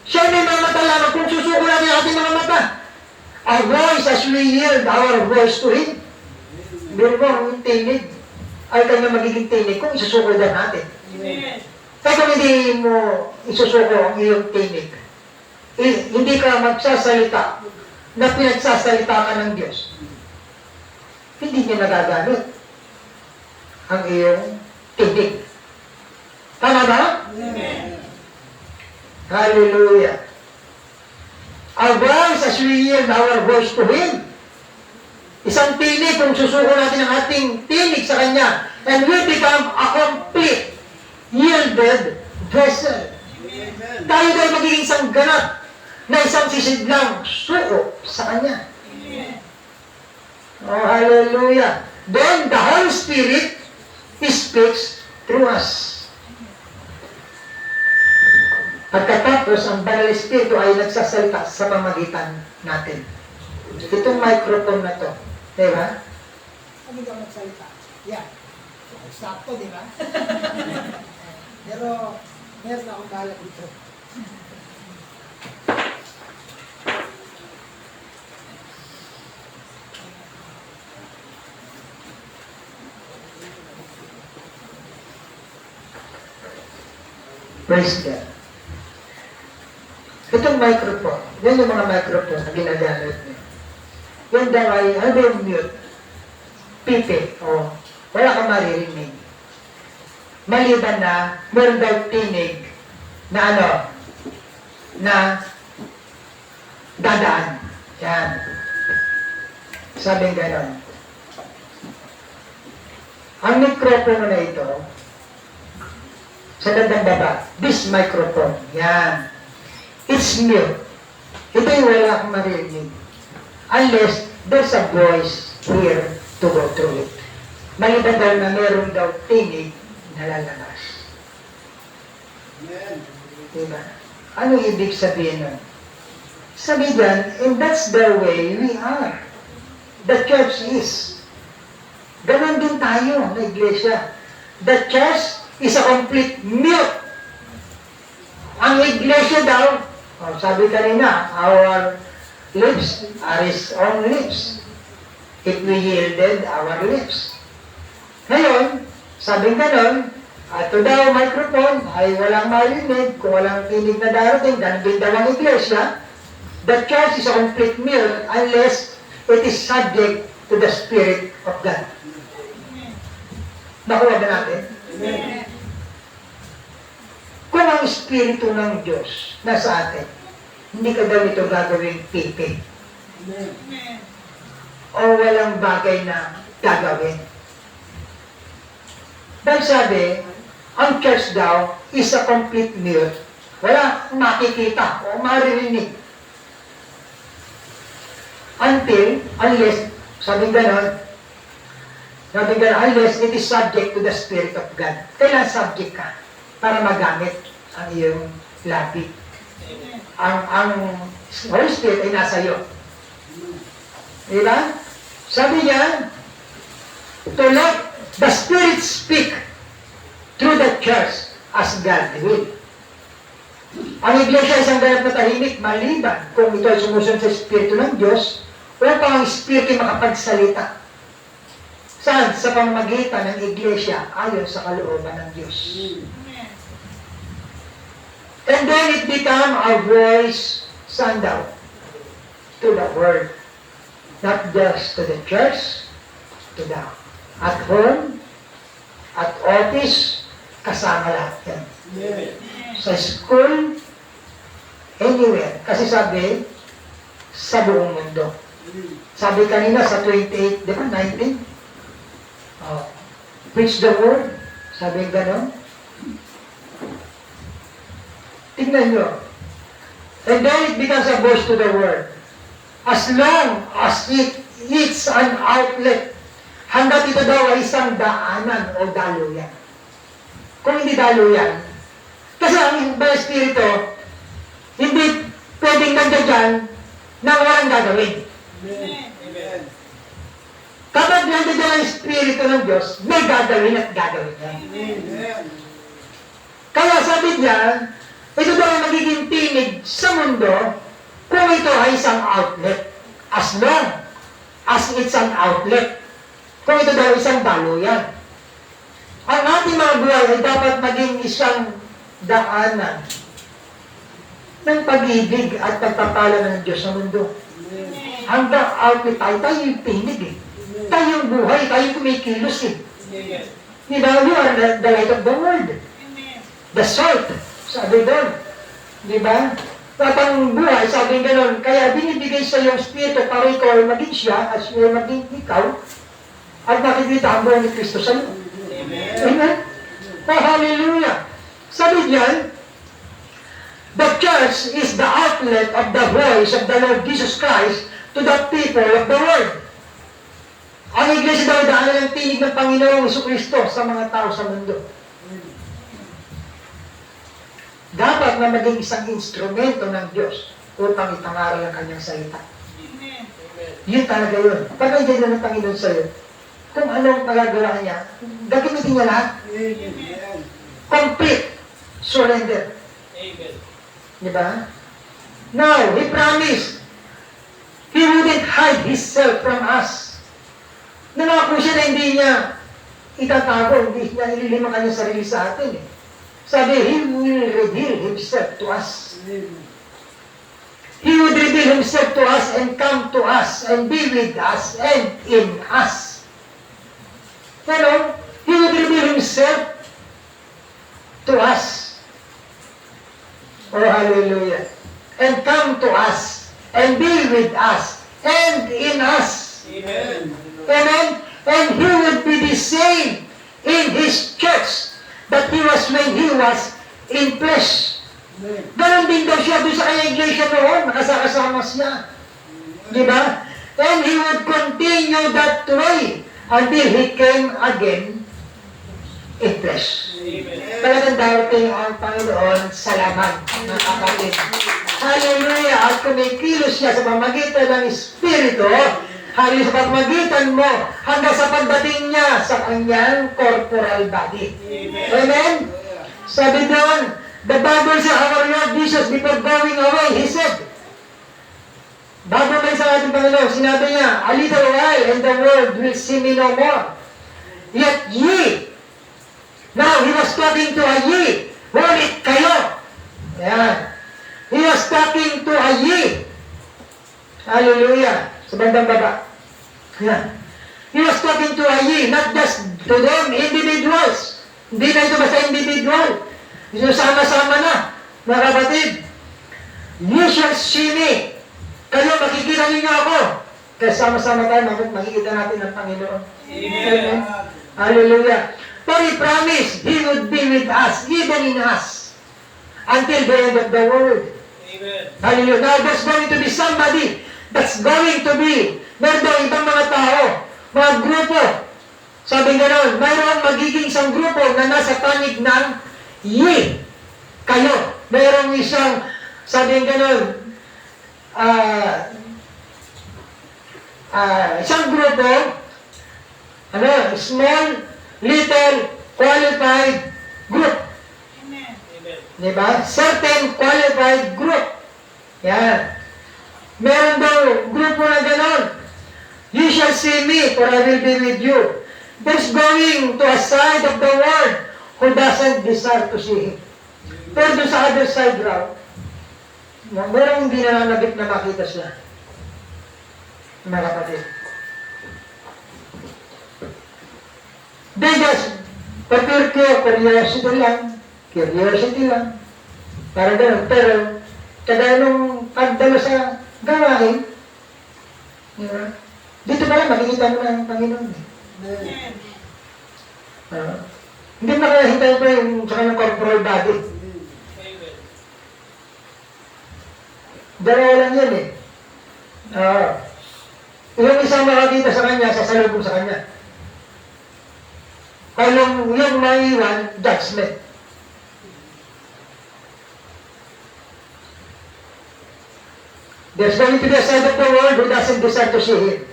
Siya ay may mga mata lamang kung susuko natin ang ating mga mata. A voice as we yield our voice to Him. Meron mo ang tinig ay kanya magiging tinig kung isusuko din natin. Amen. Kaya kung hindi mo isusuko ang iyong tinig, hindi ka magsasalita na pinagsasalita ka ng Diyos, hindi niya nagagamit ang iyong tinig. Tama ba? Amen. Hallelujah. Our voice as we yield our voice to Him. Isang tinig kung susuko natin ang ating tinig sa Kanya, and we become a complete yielded vessel. Amen. Tayo ay magiging isang ganap na isang sisidlang suko sa Kanya. Amen. Oh, hallelujah. Then the Holy Spirit speaks through us. Pagkatapos, ang Banal Espiritu ay nagsasalita sa pamagitan natin. Itong microphone na to, di ba? Hindi ka magsalita. Yan. Sakto, di ba? Pero, meron akong bahala dito. Praise God. Itong microphone, yan yung mga microphone na ginagamit niya. Yan daw ay, ano ba yung mute? Pipi, o wala kang maririnig. Maliban na, meron daw tinig na ano, na dadaan. Yan. Sabing ganon. Ang mikropono na ito, Sa bandang baba. This microphone. Yan. It's mute. Ito yung wala akong maririnig. Unless there's a voice here to go through it. Maliban daw na meron daw tinig na lalabas. Diba? Ano ibig sabihin nun? Sabi dyan, and that's the way we are. The church is. Ganon din tayo na iglesia. The church is a complete mute. Ang iglesia daw, sabi kanina, our lips are His own lips. If we yielded our lips. Ngayon, sabi ganon, ito daw microphone ay walang marinig, kung walang tinig na darating, ganun din daw ang iglesia. The church is a complete mute unless it is subject to the Spirit of God. Nakuha ba natin? Amen. Kung ang Espiritu ng Diyos nasa atin, hindi ka daw ito gagawing pipi. Amen. O walang bagay na gagawin. Dahil sabi, ang church daw is a complete mute. Wala makikita o maririnig. Unless, sabi ganon, unless it is subject to the Spirit of God. Kailan subject ka para magamit ang iyong labi. Ang Holy Spirit ay nasa iyo. Diba? Sabi niya, to let the Spirit speak through the church as God will. Ang iglesia ay isang ganap na tahimik, maliban kung ito ay sumusunod sa Espiritu ng Diyos, upang ang Espiritu ay makapagsalita. Saan? Sa pamamagitan ng iglesia ayon sa kalooban ng Diyos. And then it become a voice, saan daw? To the Word. Not just to the church, to the at home, at office, kasama lahat yan. Sa school, anywhere. Kasi sabi, sa buong mundo. Sabi kanina sa 28, di ba, 19? Preach the word. Sabi gano'n. Tingnan nyo. And then it becomes a voice to the word. As long as it's an outlet, hanggat ito daw ay isang daanan o daluyan. Kung hindi daluyan, kasi ang Holy Espiritu, hindi pwedeng nandiyan na walang gagawin. Amen. Kapag nandiyan ang Espiritu ng Diyos, may gagawin at gagawin yan. Amen. Kaya sabi niya, ito daw ang magiging tinig sa mundo kung ito ay isang outlet. As long as it's an outlet. Kung ito daw isang daluyan. Ang ating mga buhay ay dapat maging isang daanan ng pag-ibig at pagpapala ng Diyos sa mundo. Hanggang outlet tayo yung tinig eh. Tayo yung buhay, tayo yung kumikilos eh. You are the light of the world. The salt. Sabi doon. Di ba? At ang buhay, sabi gano'n, kaya binibigay sa iyong spirito para ikaw ay maging siya, at siya ay maging ikaw, at nakikita ang buhay ni Kristo sa iyo. Amen? Oh, hallelujah! Sabi diyan, the church is the outlet of the voice of the Lord Jesus Christ to the people of the world. Ang iglesia daw daanan ng tinig ng Panginoong Jesucristo sa mga tao sa mundo. Dapat na maging isang instrumento ng Diyos upang ipangaral ang kanyang salita. Yun talaga yun. Pag nandiyan na ng Panginoon sa iyo, kung anong magagawa niya, gagamitin niya lahat. Complete surrender. Diba? Now, He promised He wouldn't hide Himself from us. Nangako siya na hindi niya itatago, hindi niya ililiman kanyang sarili sa atin eh. Sabi, He will reveal Himself to us. He would reveal Himself to us and come to us and be with us and in us. You know, He would reveal Himself to us. Oh, hallelujah. And come to us and be with us and in us. Amen. Amen? And He would be the same in His church that he was when he was in flesh. Amen. Ganon din daw siya doon sa kanyang iglesia noon, nakasakasama siya. Di ba? And he would continue that way until he came again in flesh. Talagang darating ang Panginoon sa laman ng kapatid. Hallelujah! At kumikilos siya sa pamagitan ng Espiritu, hallelujah, sa pamagitan mo, hanggang sa pagdating niya sa kanyang corporal body. Amen? Sabi doon, the Bible says, our Lord Jesus, before going away, He said, bago man sa ating Panginoon, sinabi niya, a little while and the world will see me no more. Yet ye, now He was talking to a ye, ngunit kayo. Ayan. He was talking to a ye. Hallelujah. Sa bandang baba. Ayan. He was talking to a ye, not just to them, individuals. Hindi na ito basta individual. Ito sama-sama na, mga kapatid. You shall see me. Kayo, makikita ninyo ako. Kaya sama-sama tayo, makikita natin ang Panginoon. Amen. Hallelujah. For He promised He would be with us, even in us, until the end of the world. Amen. Hallelujah. Now, there's going to be somebody that's going to be, meron daw ibang mga tao, mga grupo. Sabi gano'n, mayroong magiging isang grupo na nasa panig ng ye. Kayo. Mayroong isang, sabi gano'n, isang grupo, small, little, qualified group. Amen. Diba? Certain qualified group. Yan. Meron daw grupo na gano'n. You shall see me, for I will be with you. There's going to a side of the world who doesn't desire to see Him. Pero doon sa other side raw, merong hindi nananabik na makita siya. Mga kapatid. They just, curiosity lang. Parang gano'n. Pero, kagaya nung pagdalo sa gawain, dito pala makikita mo na ang Panginoon. Amen. Hindi na kaya hintayin ko yung sa kanyang corporal body. Amen. Dalawa lang yan eh. Yung isang makakita sa kanya, sasalubong sa kanya. Kaya yung maiwan, judgment. There's going to be a side of the world who doesn't desire to see Him.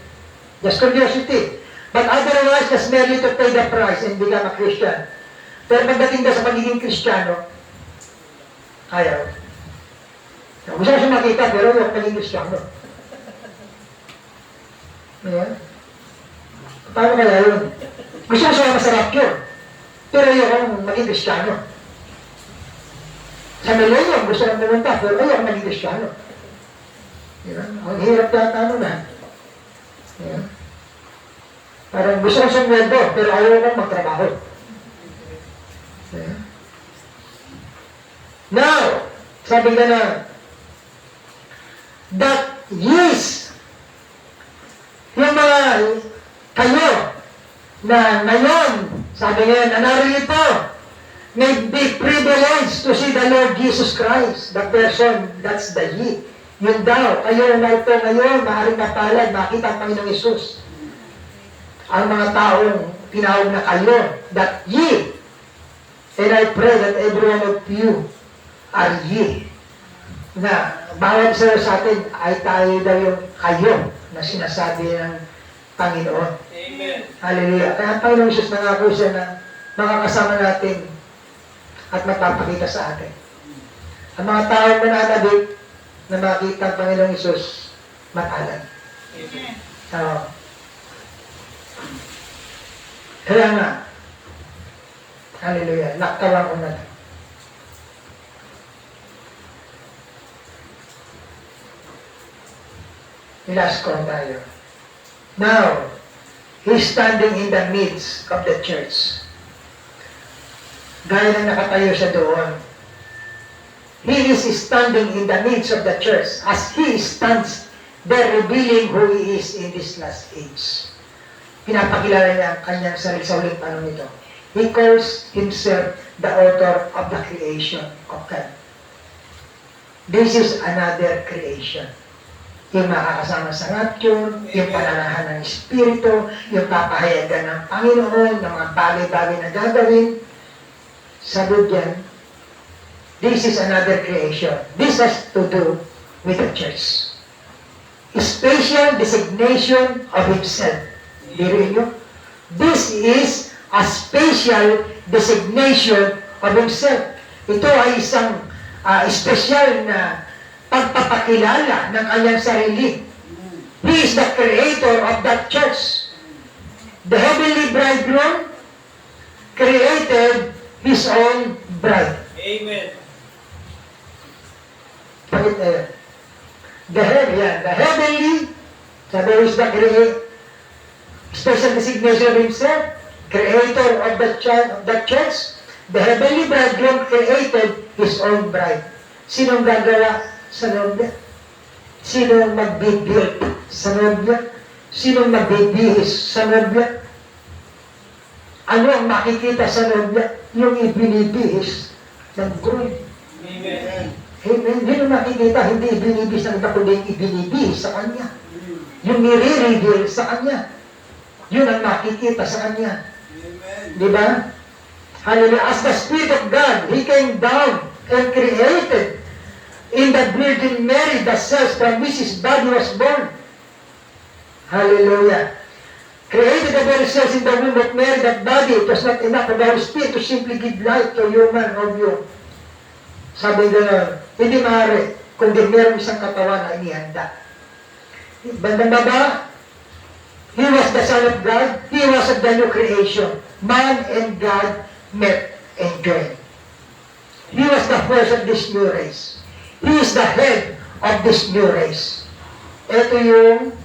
Just curiosity. But otherwise, just merely to pay the price and become a Christian. Pero pagdating na sa pagiging Kristiyano, ayaw. Gusto ko siya makita, pero yung pagiging Kristiyano. Ayan. Paano kaya yun? Gusto ko siya masarap yun. Pero yung maging Kristiyano. Sa Milenyo, gusto ko pumunta, pero ayaw maging Kristiyano. Ayan. Ang hirap yata ano na. Ayan. Parang gusto ko sumweldo, pero ayaw ko magtrabaho. Ayan. Now, sabi ka na, that yes, yung mga kayo na ngayon, sabi nga, na narito, may be privileged to see the Lord Jesus Christ, the person, that's the ye. Yun daw, kayo na ito ngayon, maaaring mapalad, makita ang Panginoong Isus. Ang mga taong tinawag na kayo, that ye. And I pray that every one of you are ye. Na bawat isa sa atin ay tayo daw yung kayo na sinasabi ng Panginoon. Amen. Hallelujah. Kaya ang Panginoong Isus nangako siya na makakasama natin at magpapakita sa atin. Ang mga taong mananabik na makita ang Panginoong Isus, matalan. Amen. Kaya nga, hallelujah, naktawan ko na. Last call tayo. Now, He's standing in the midst of the church. Gaya na nakatayo siya doon. He is standing in the midst of the church as He stands there revealing who He is in this last age. Pinapakilala niya ang kanyang sarili sa ulit panahon nito. He calls himself the author of the creation of God. This is another creation. Yung makakasama sa rapture, yung pananahan ng Espiritu, yung papahayagan ng Panginoon, ng mga bagay-bagay na gagawin. Sabi diyan, this is another creation. This has to do with the church. Special designation of himself. Dirin nyo? This is a special designation of himself. Ito ay isang special na pagpapakilala ng kanyang sarili. He is the creator of that church. The heavenly bridegroom created his own bride. Amen. Bakit the heavenly, sabi is the special designation of himself, creator of the church. The heavenly bridegroom created his own bride. Sinong gagawa sa nobya? Sinong magbibuild sa nobya? Sinong magbibihis sa nobya? Ano ang makikita sa nobya? Yung ibinibihis ng groom. Amen. Hindi nyo makikita, hindi ibinibihis ng iba, kundi ibinibihis sa kanya. Yung nire-reveal sa kanya. Yun ang makikita sa kanya. Di ba? Hallelujah. As the Spirit of God, He came down and created in the Virgin Mary the cells from which His body was born. Hallelujah. Created the very cells in the womb of Mary, that body, it was not enough for the Holy Spirit to simply give life to human of you. Sabi gano'n, hindi maaari, kundi meron isang katawan na inihanda. Bandang baba, He was the Son of God, He was of the new creation. Man and God met and joined. He was the first of this new race. He is the head of this new race. Ito yung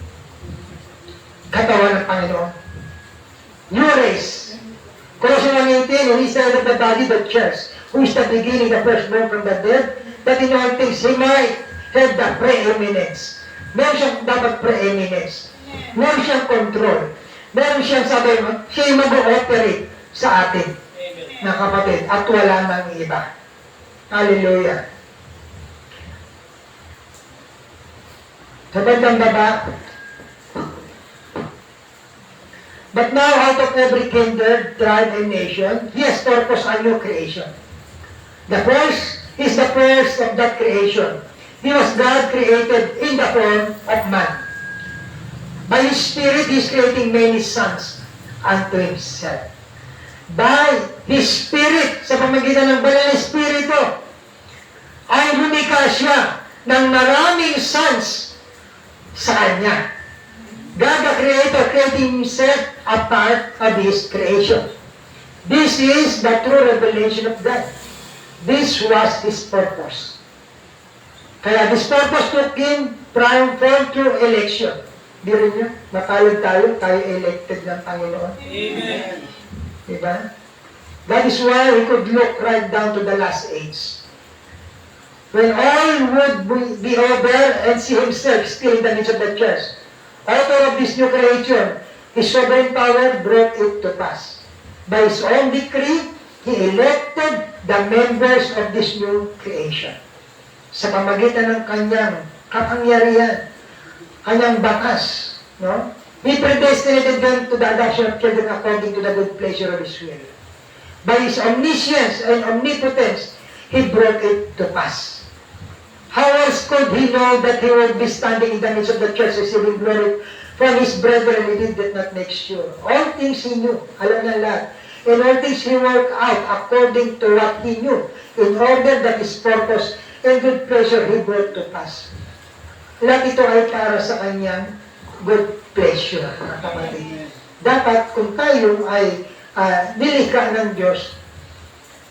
katawan ng Panginoon. New race. Colossians 1:18, He is the head of the body, the church, who is the beginning, the firstborn from the dead, that in all things He might have the preeminence. Meron siyang dapat preeminence. Meron siyang control. Meron siyang sabi mo, siya yung mag-ooperate sa atin, na kapatid, at wala nang iba. Hallelujah. Sa bandang baba, but now out of every kindred, tribe, and nation, He has purposed a new creation. The first is the first of that creation. He was God created in the form of man. By His Spirit, He is creating many sons unto Himself. By His Spirit, sa pamagitan ng Banal na Espiritu, ay lumikha siya ng maraming sons sa Kanya. God the Creator creating Himself a part of His creation. This is the true revelation of God. This was His purpose. Kaya this purpose took Him from form through election. Di rin niya, nakalod tayo elected ng Panginoon. Amen. Diba? That is why we could look right down to the last age. When all would be over and see Himself still in the midst of the church, author of this new creation, His sovereign power brought it to pass. By His own decree, He elected the members of this new creation. Sa pamagitan ng Kanyang kapangyarihan, Kanyang batas, no? He predestinated them to the adoption of children according to the good pleasure of His will. By His omniscience and omnipotence, He brought it to pass. How else could He know that He would be standing in the midst of the church receiving glory from His brethren? He did not make sure. All things He knew, alam na lahat. And all things He worked out according to what He knew, in order that His purpose and good pleasure He brought to pass. Lahat ito ay para sa Kanyang good pleasure, mga kapatid. Dapat kung tayo ay nilikha ng Diyos,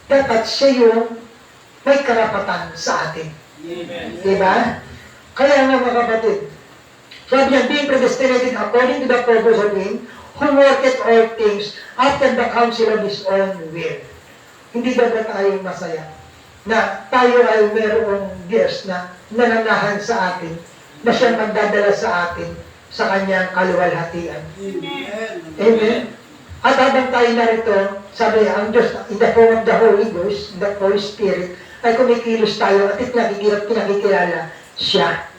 dapat siya yung may karapatan sa atin. Amen. Diba? Kaya nga mga kapatid, sabi niya, being predestinated according to the purpose of Him, who worketh all things after the counsel of His own will. Hindi dapat tayo masaya na tayo ay mayroong Diyos na nananahan sa atin, na siya magdadala sa atin sa Kanyang kaluwalhatian. Amen. Amen. At habang tayo narito, sabi ang Diyos, in the form of the Holy Ghost, the Holy Spirit, ay kumikilos tayo at pinakikilala siya.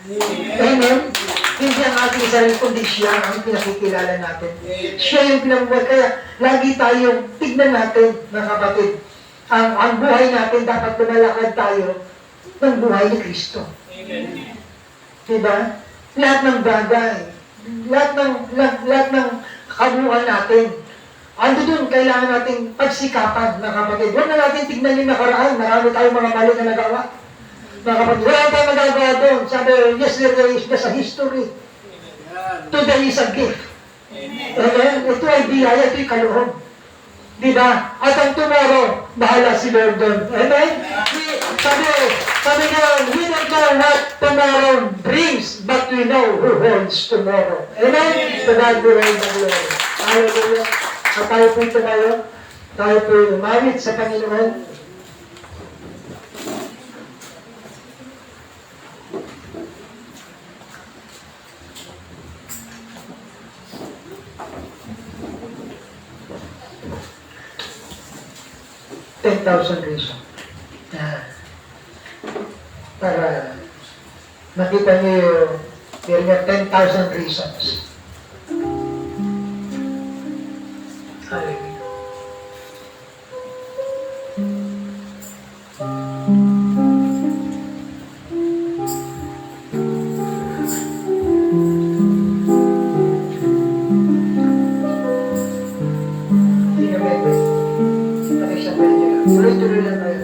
Amen? Hindi ang ating sarili, kundi siya ang pinakikilala natin. Siya yung pinabuhay. Kaya lagi tayong tignan natin, mga kapatid. Ang buhay natin, dapat lumalakad tayo ng buhay ni Kristo. Diba? Lahat ng bagay, lahat ng kabuuan natin, ando dun, kailangan nating pagsikapan, mga kapatid. Huwag na natin tignan yung nakaraan. Marami tayong mga mali na nagawa. Mga kapatid, wala tayong magagawa doon. Sabi, yesterday is just a history. Today is a gift. Amen? Ito ay biyaya, ito ay kaluhod. Diba? At ang tomorrow, bahala si Lord doon. Amen? Sabi nga, we don't know what tomorrow brings, but we know who holds tomorrow. Amen? To God be all the glory. Hallelujah. At tayo po'y tumayo, tayo po'y umawit sa Panginoon. $10,000 reasons. Para makita niyo yung meron nga 10,000 reasons. Hallelujah. Sino ba ito? Pakisabay niyo lang. Tuloy-tuloy lang tayo.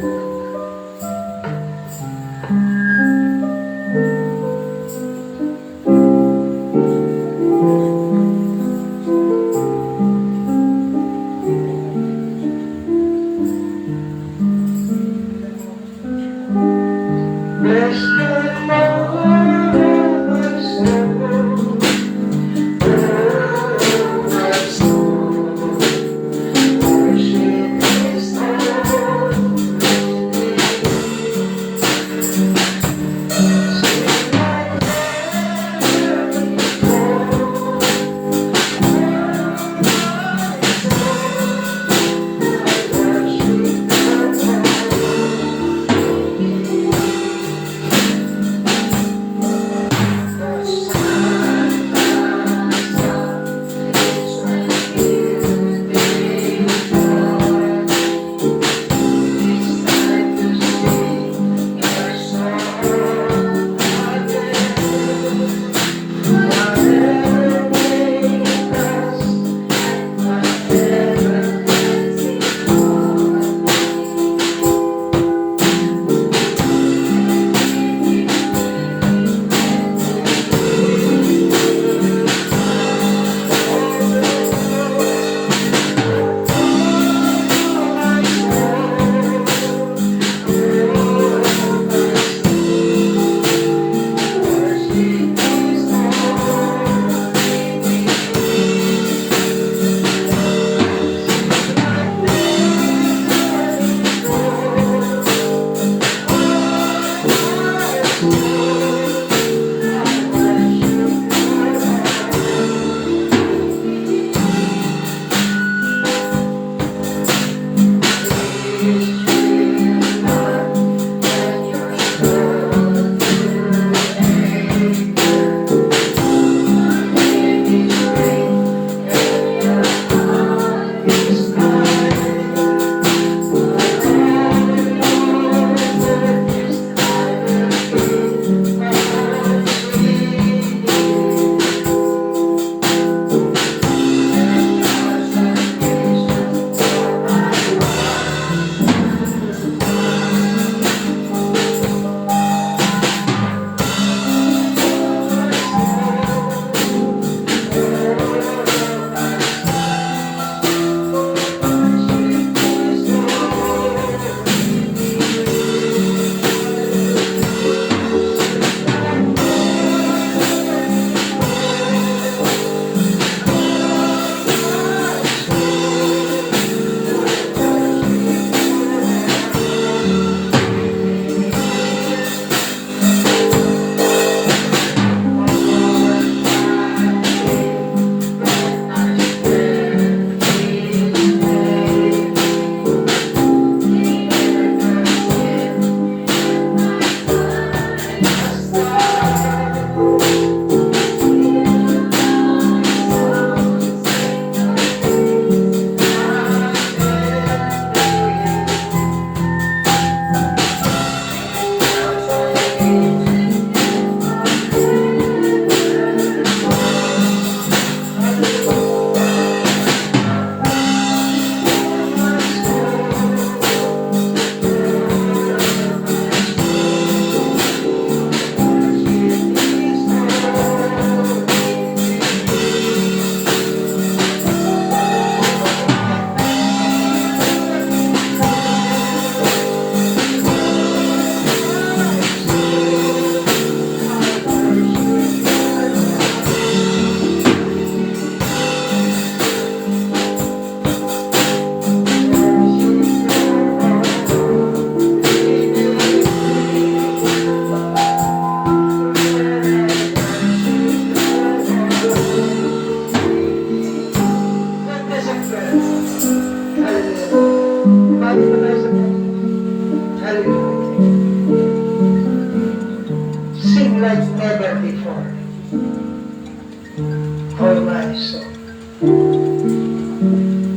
for my soul.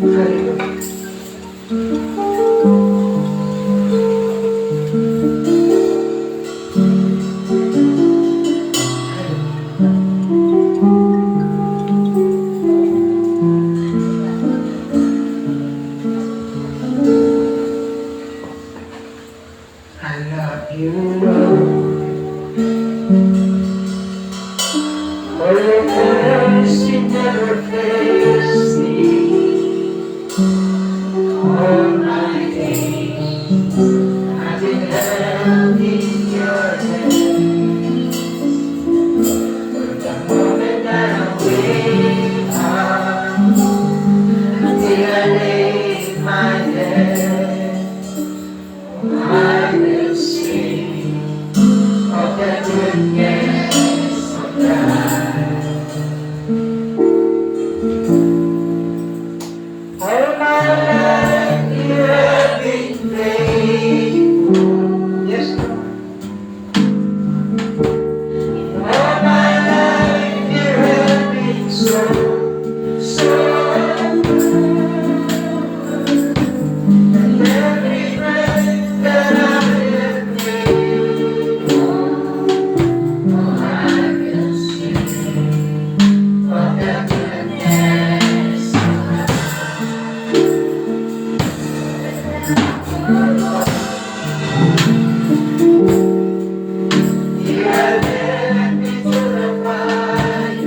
Hallelujah. I love you, Lord, for your mercy never fails me. All my days I've been held in your hands. From the moment that I wake up until I lay my head, I will sing of the goodness of God. All my life you have been faithful. Yes, Lord. All my life you have been so good. And every breath that I am able, I will sing of the goodness of God. You have led me through the fire,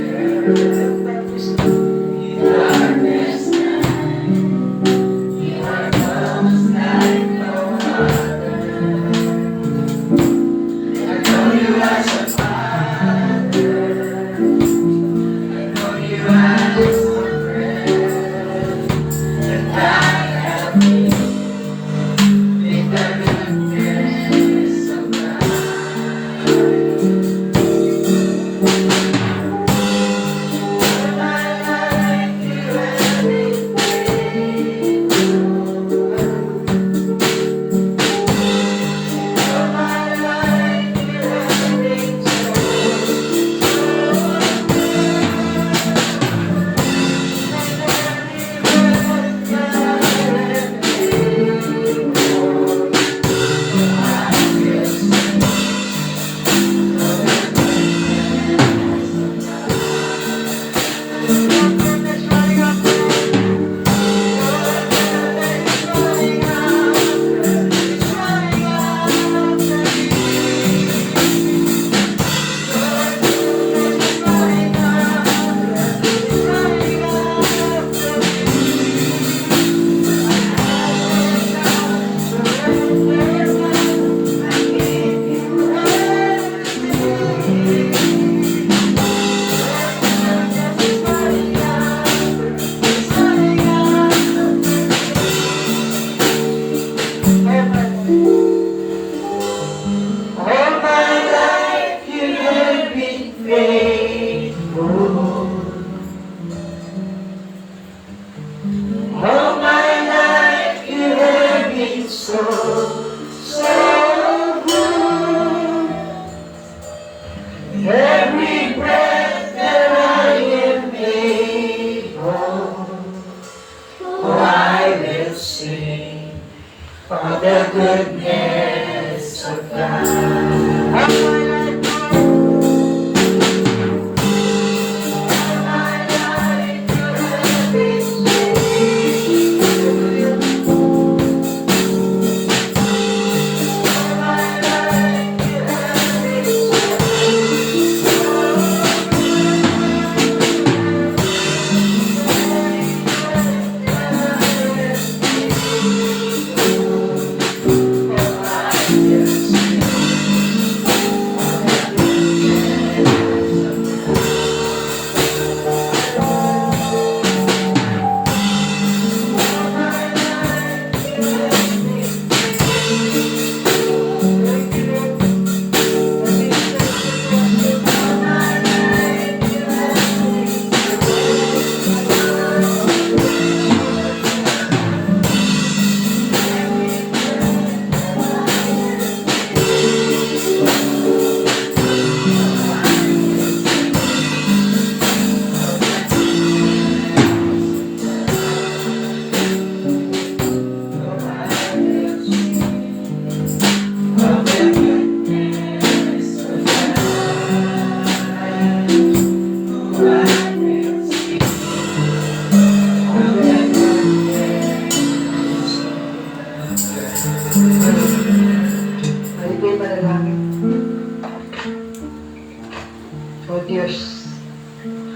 in darkness night. You are close like no other. I know you as a father. I know you as a friend. And I have been in the goodness of God. All my life you have been faithful. All my life you have been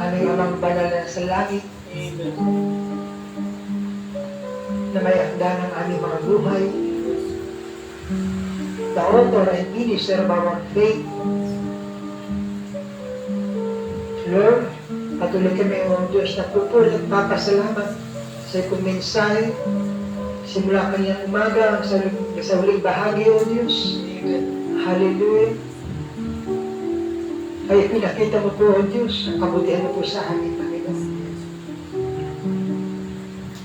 Aming Amang Banal na sa langit, Amen. na may akda ng aming mga buhay, the author and finisher of our faith. Lord, patuloy kami, O Diyos, na pupul at papasalamat sa ikong mensahe. Simula kanyang umaga sa huling bahagi, O Diyos. Amen. Hallelujah. Ay pinakita mo po, O Diyos, ang kabutihan mo po sa amin, Panginoon.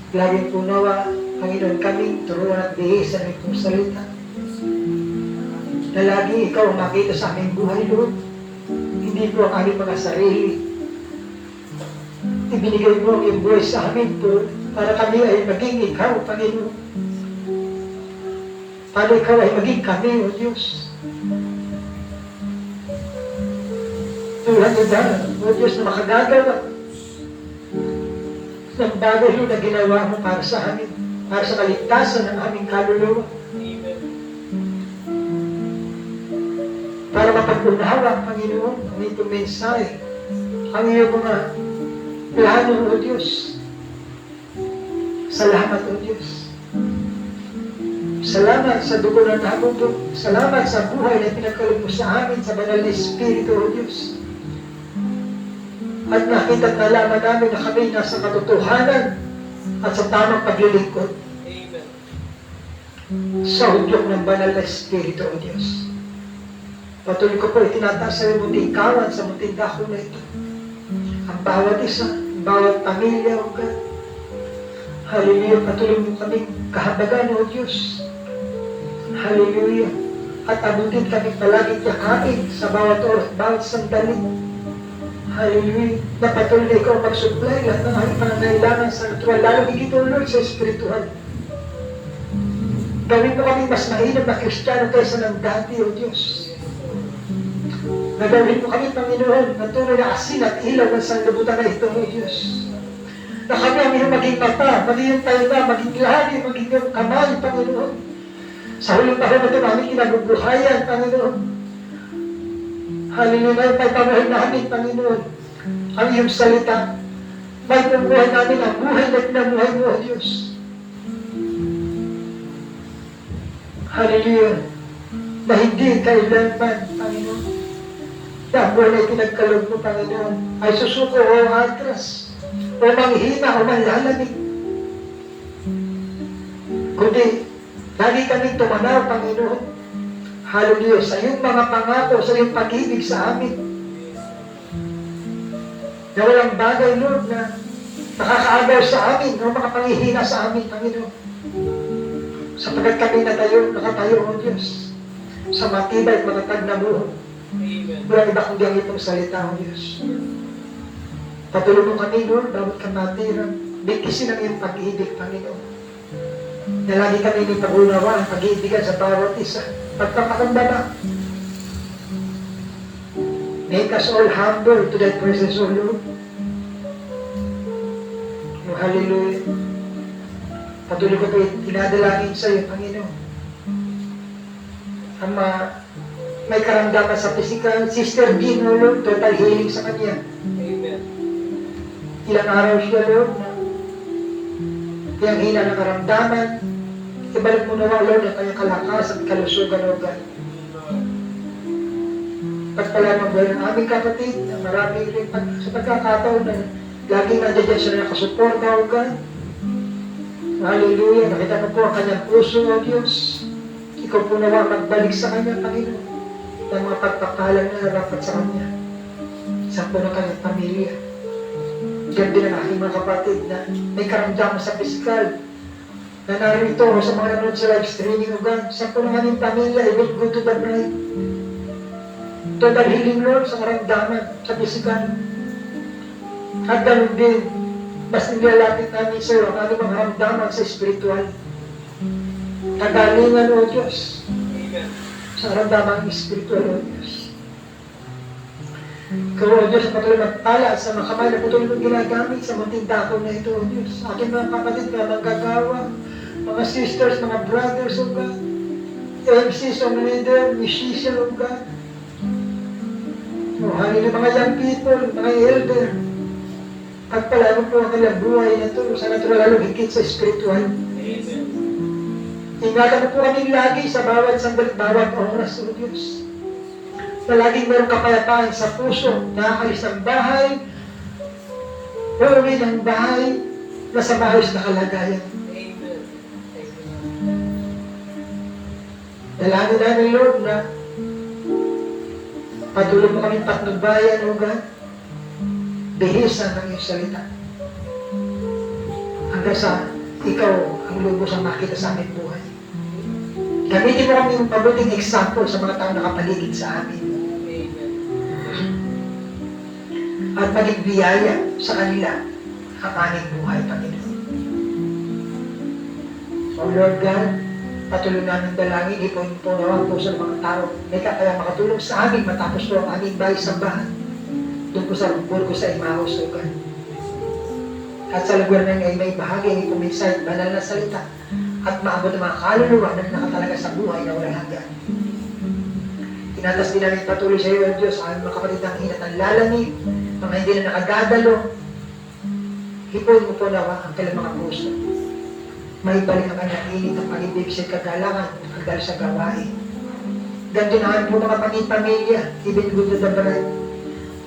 Laging po nawa, Panginoon, kami turuan at bihisan ng itong salita. Na lagi ikaw ang makita sa aming buhay, Lord. Hindi po ang aming mga sarili. Ibinigay mo ang iyong buhay sa amin po para kami ay maging ikaw, Panginoon. Para ikaw ay maging kami, O Diyos. Tulad nila, O Diyos, na makagagawa ng bagay Lord, na ginawa mo para sa amin, para sa kaligtasan ng aming kaluluwa. Amen. Para mapag-unawa, Panginoon, ang itong mensahe, ang iyong mga plano, O Diyos. Salamat, O Diyos. Salamat sa dugo ng nabuto. Salamat sa buhay na pinagkaloob mo sa amin sa banal na Espiritu, O Diyos. At nakita at nalaman namin na kami nasa katotohanan at sa tamang paglilingkod Amen. sa udyok ng banal na Espiritu, O Diyos. Patuloy ko po itinataas sa iyong munting kawan sa munting dako na ito. Ang bawat isa, ang bawat pamilya, O God. Hallelujah. Patuloy mo kaming kahabagan, O Diyos. Hallelujah. At abutin kami palaging yakapin sa bawat oras, bawat sandali. Hallelujah. Na patuloy na ikaw mag-supply lahat ng aming pangangailangan sa natural, lalo higit, O Lord, sa espiritual. Gawin mo kami mas mainam na Kristiyano kaysa ng dati, O Diyos. Nagawin mo kami, Panginoon, na tunay na asin at ilaw ng sanlibutan na ito, O Diyos. Na kami ang iyong maging mata, maging yung tayo na, maging lahi, maging yung kamay, Panginoon. Sa huling panahon na ito namin kinabubuhayan, Panginoon. Hallelujah, may pamuhay namin, Panginoon, ang iyong salita. May pamuhay namin ang buhay na pinamuhay mo, O Diyos. Hallelujah. Na hindi kailanman, Panginoon, na ang buhay na pinagkaloob mo, Panginoon, ay susuko o atras, o manghina, o manlalamig. Kundi, lagi kaming tumanaw, Panginoon. Hallelujah, sa iyong mga pangako, sa iyong pag-ibig sa amin. Na walang bagay, Lord, na nakakaagaw sa amin, o makapanghihina sa amin, Panginoon. Sapagkat kami nakatayo, O Diyos, sa matibay at matatag na buho. Amen. Walang iba kundi ang itong salita, O Diyos. Patuloy mo kami, Lord, bawat kamatiran, bigkisin ang iyong pag-ibig, Panginoon. Na lagi kami may pag-unawa ang pag-iibigan sa bawat isa. Pagpapakambala. Make us all humble to that presence, O Lord. Oh, hallelujah. Patuloy ko ito dinadalangin sa iyo, Panginoon. Ang may karamdaman sa physical, Sister Jean, O Lord, total healing sa kanya. Amen. Ilang araw siya, Lord, na kayang hina ng karamdaman. Ibalik mo nawa, Lord, ang kanyang kalakas at kalusugan, O God. Pagpalaman ba ng aming kapatid na marami rin sa pagkakataon na laging nandiyan siya na nakasuporta, O God. Hallelujah. Nakita mo po ang kanyang puso, O Diyos. Ikaw po nawa magbalik sa kanya, Panginoon, ng mga pagpakalang na narapat sa kanya. Sa po ng kanyang pamilya. Diyan din ang aking mga kapatid na may karamdaman sa piskal na narito sa mga nanonood sa live streaming, O God. Sa po ng aming pamilya, I will go to the bride. Total healing, Lord, sa karamdaman, sa pisikal. At ganun din, mas nilalapit namin sa iyo ang aming mga karamdaman sa spiritual. Kagalingan, O Diyos, Amen. sa karamdaman spiritual, O Diyos. Ikaw, O Diyos, patuloy magpala sa mga kamay na patuloy mong ginagamit sa munting dako na ito, O Diyos. Aking mga kapatid na manggagawa, mga sisters, mga brothers, O God. MCs, O leader, musician, O God. O hangin ng mga young people, mga elder, Pagpalain mo po ang kanilang buhay na ito sa natural, lalo higit sa spiritual. Amen. Ingatan mo po kami lagi sa bawat sandali, bawat oras, O Diyos. Na laging mayroong kapayapaan sa puso, nakakalis ng bahay, uuwi ng bahay, nasa maayos na kalagayan. Amen. Dalangin namin, Lord, na patuloy mo kaming patnubayan, O God. Bihisan ng iyong salita. Hanggang sa ikaw ang lubos ang makita sa aming buhay. Gamitin mo kami yung mabuting example sa mga taong nakapaligid sa amin. At maging biyaya sa kanila ang aming buhay, Panginoon. O Lord God, patuloy namin dalangin, ipon po nawa po sa mga tao may kaya makatulong sa amin matapos po ang aming bahay sambahan doon po sa Burgos sa Emmaus, O God. At sa lugar na ay may bahagi ng kuminsay, banal na salita at maabot ang mga kaluluwa na nakatalaga sa buhay na walang hanggan. Tinatas din namin patuloy sa iyo, O Diyos, ang mga kapatid ng hinat ng lalamig, mga hindi na nakadadalo. Hipon mo po nawa ang kailang mga puso. May balik ang kanyang init ng pag-ibig sa kagalangan at pagdala sa gawain. Ganito naman po mga pamilya, even good to the bride.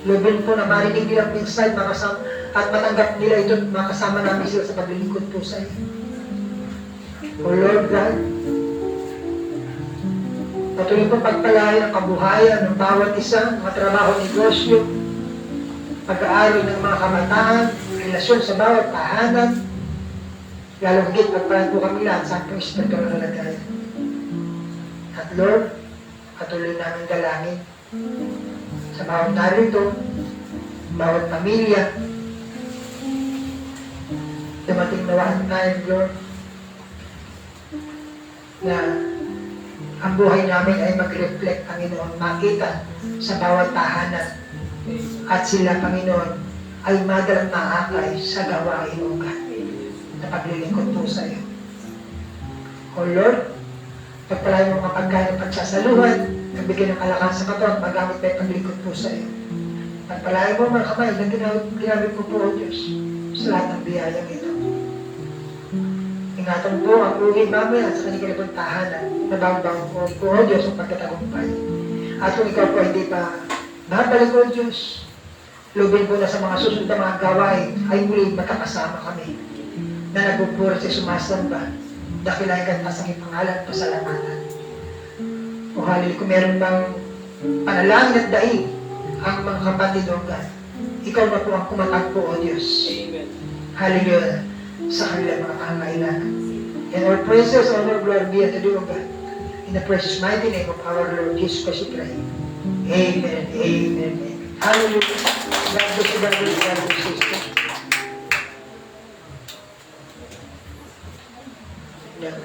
Lubin po na marinig nilang minsan at matanggap nila ito at makasama namin sila sa paglilingkod po sa iyo. O Lord God, patuloy po pagpalayan ang kabuhayan ng bawat isa, mga trabaho, negosyo, pag-aaral ng mga kabataan, relasyon sa bawat tahanan, lalong higit pagpalayan po kami lahat sa ating espiritual na kalagayan. At Lord, patuloy namin dalangin sa bawat narito, bawat pamilya, dumating na ang time, Lord, na ang buhay namin ay mag-reflect, Panginoon, makita sa bawat tahanan at sila, Panginoon, ay madalang maakay sa gawain, O God, na paglilingkod po sa iyo. O Lord, pagpalayan mo mga pagkain ng pagsasaluhan, nagbigay ng kalakas sa katawan, magamit pa yung paglingkod po sa iyo. Pagpalayan mo mga kamay na ginamit ko po, O Diyos, sa lahat ng biyayang ito. Ingatan po ang uwi mamaya sa kanilang puntahanan na bang-bang po, O Diyos, ang pagkatagumpay. At kung ikaw po hindi pa babalik, O Diyos, lubin po na sa mga susunod na mga gawain ay muli magkakasama kami na nagpupura sa sumasamba, dakilahin ka at sa aking pangalan, pasalamatan. O halil, kung meron bang panalangin at daig ang mga kapatid, O God, ikaw na po ang kumatag po, O Diyos. Amen. Hallelujah, sa kanilang mga pangangailangan. And our praises, honor, glory be unto thee, O God. In the precious mighty name of our Lord Jesus Christ, we pray. Amen, amen, amen. Hallelujah. God bless you, brothers and sisters. Yeah.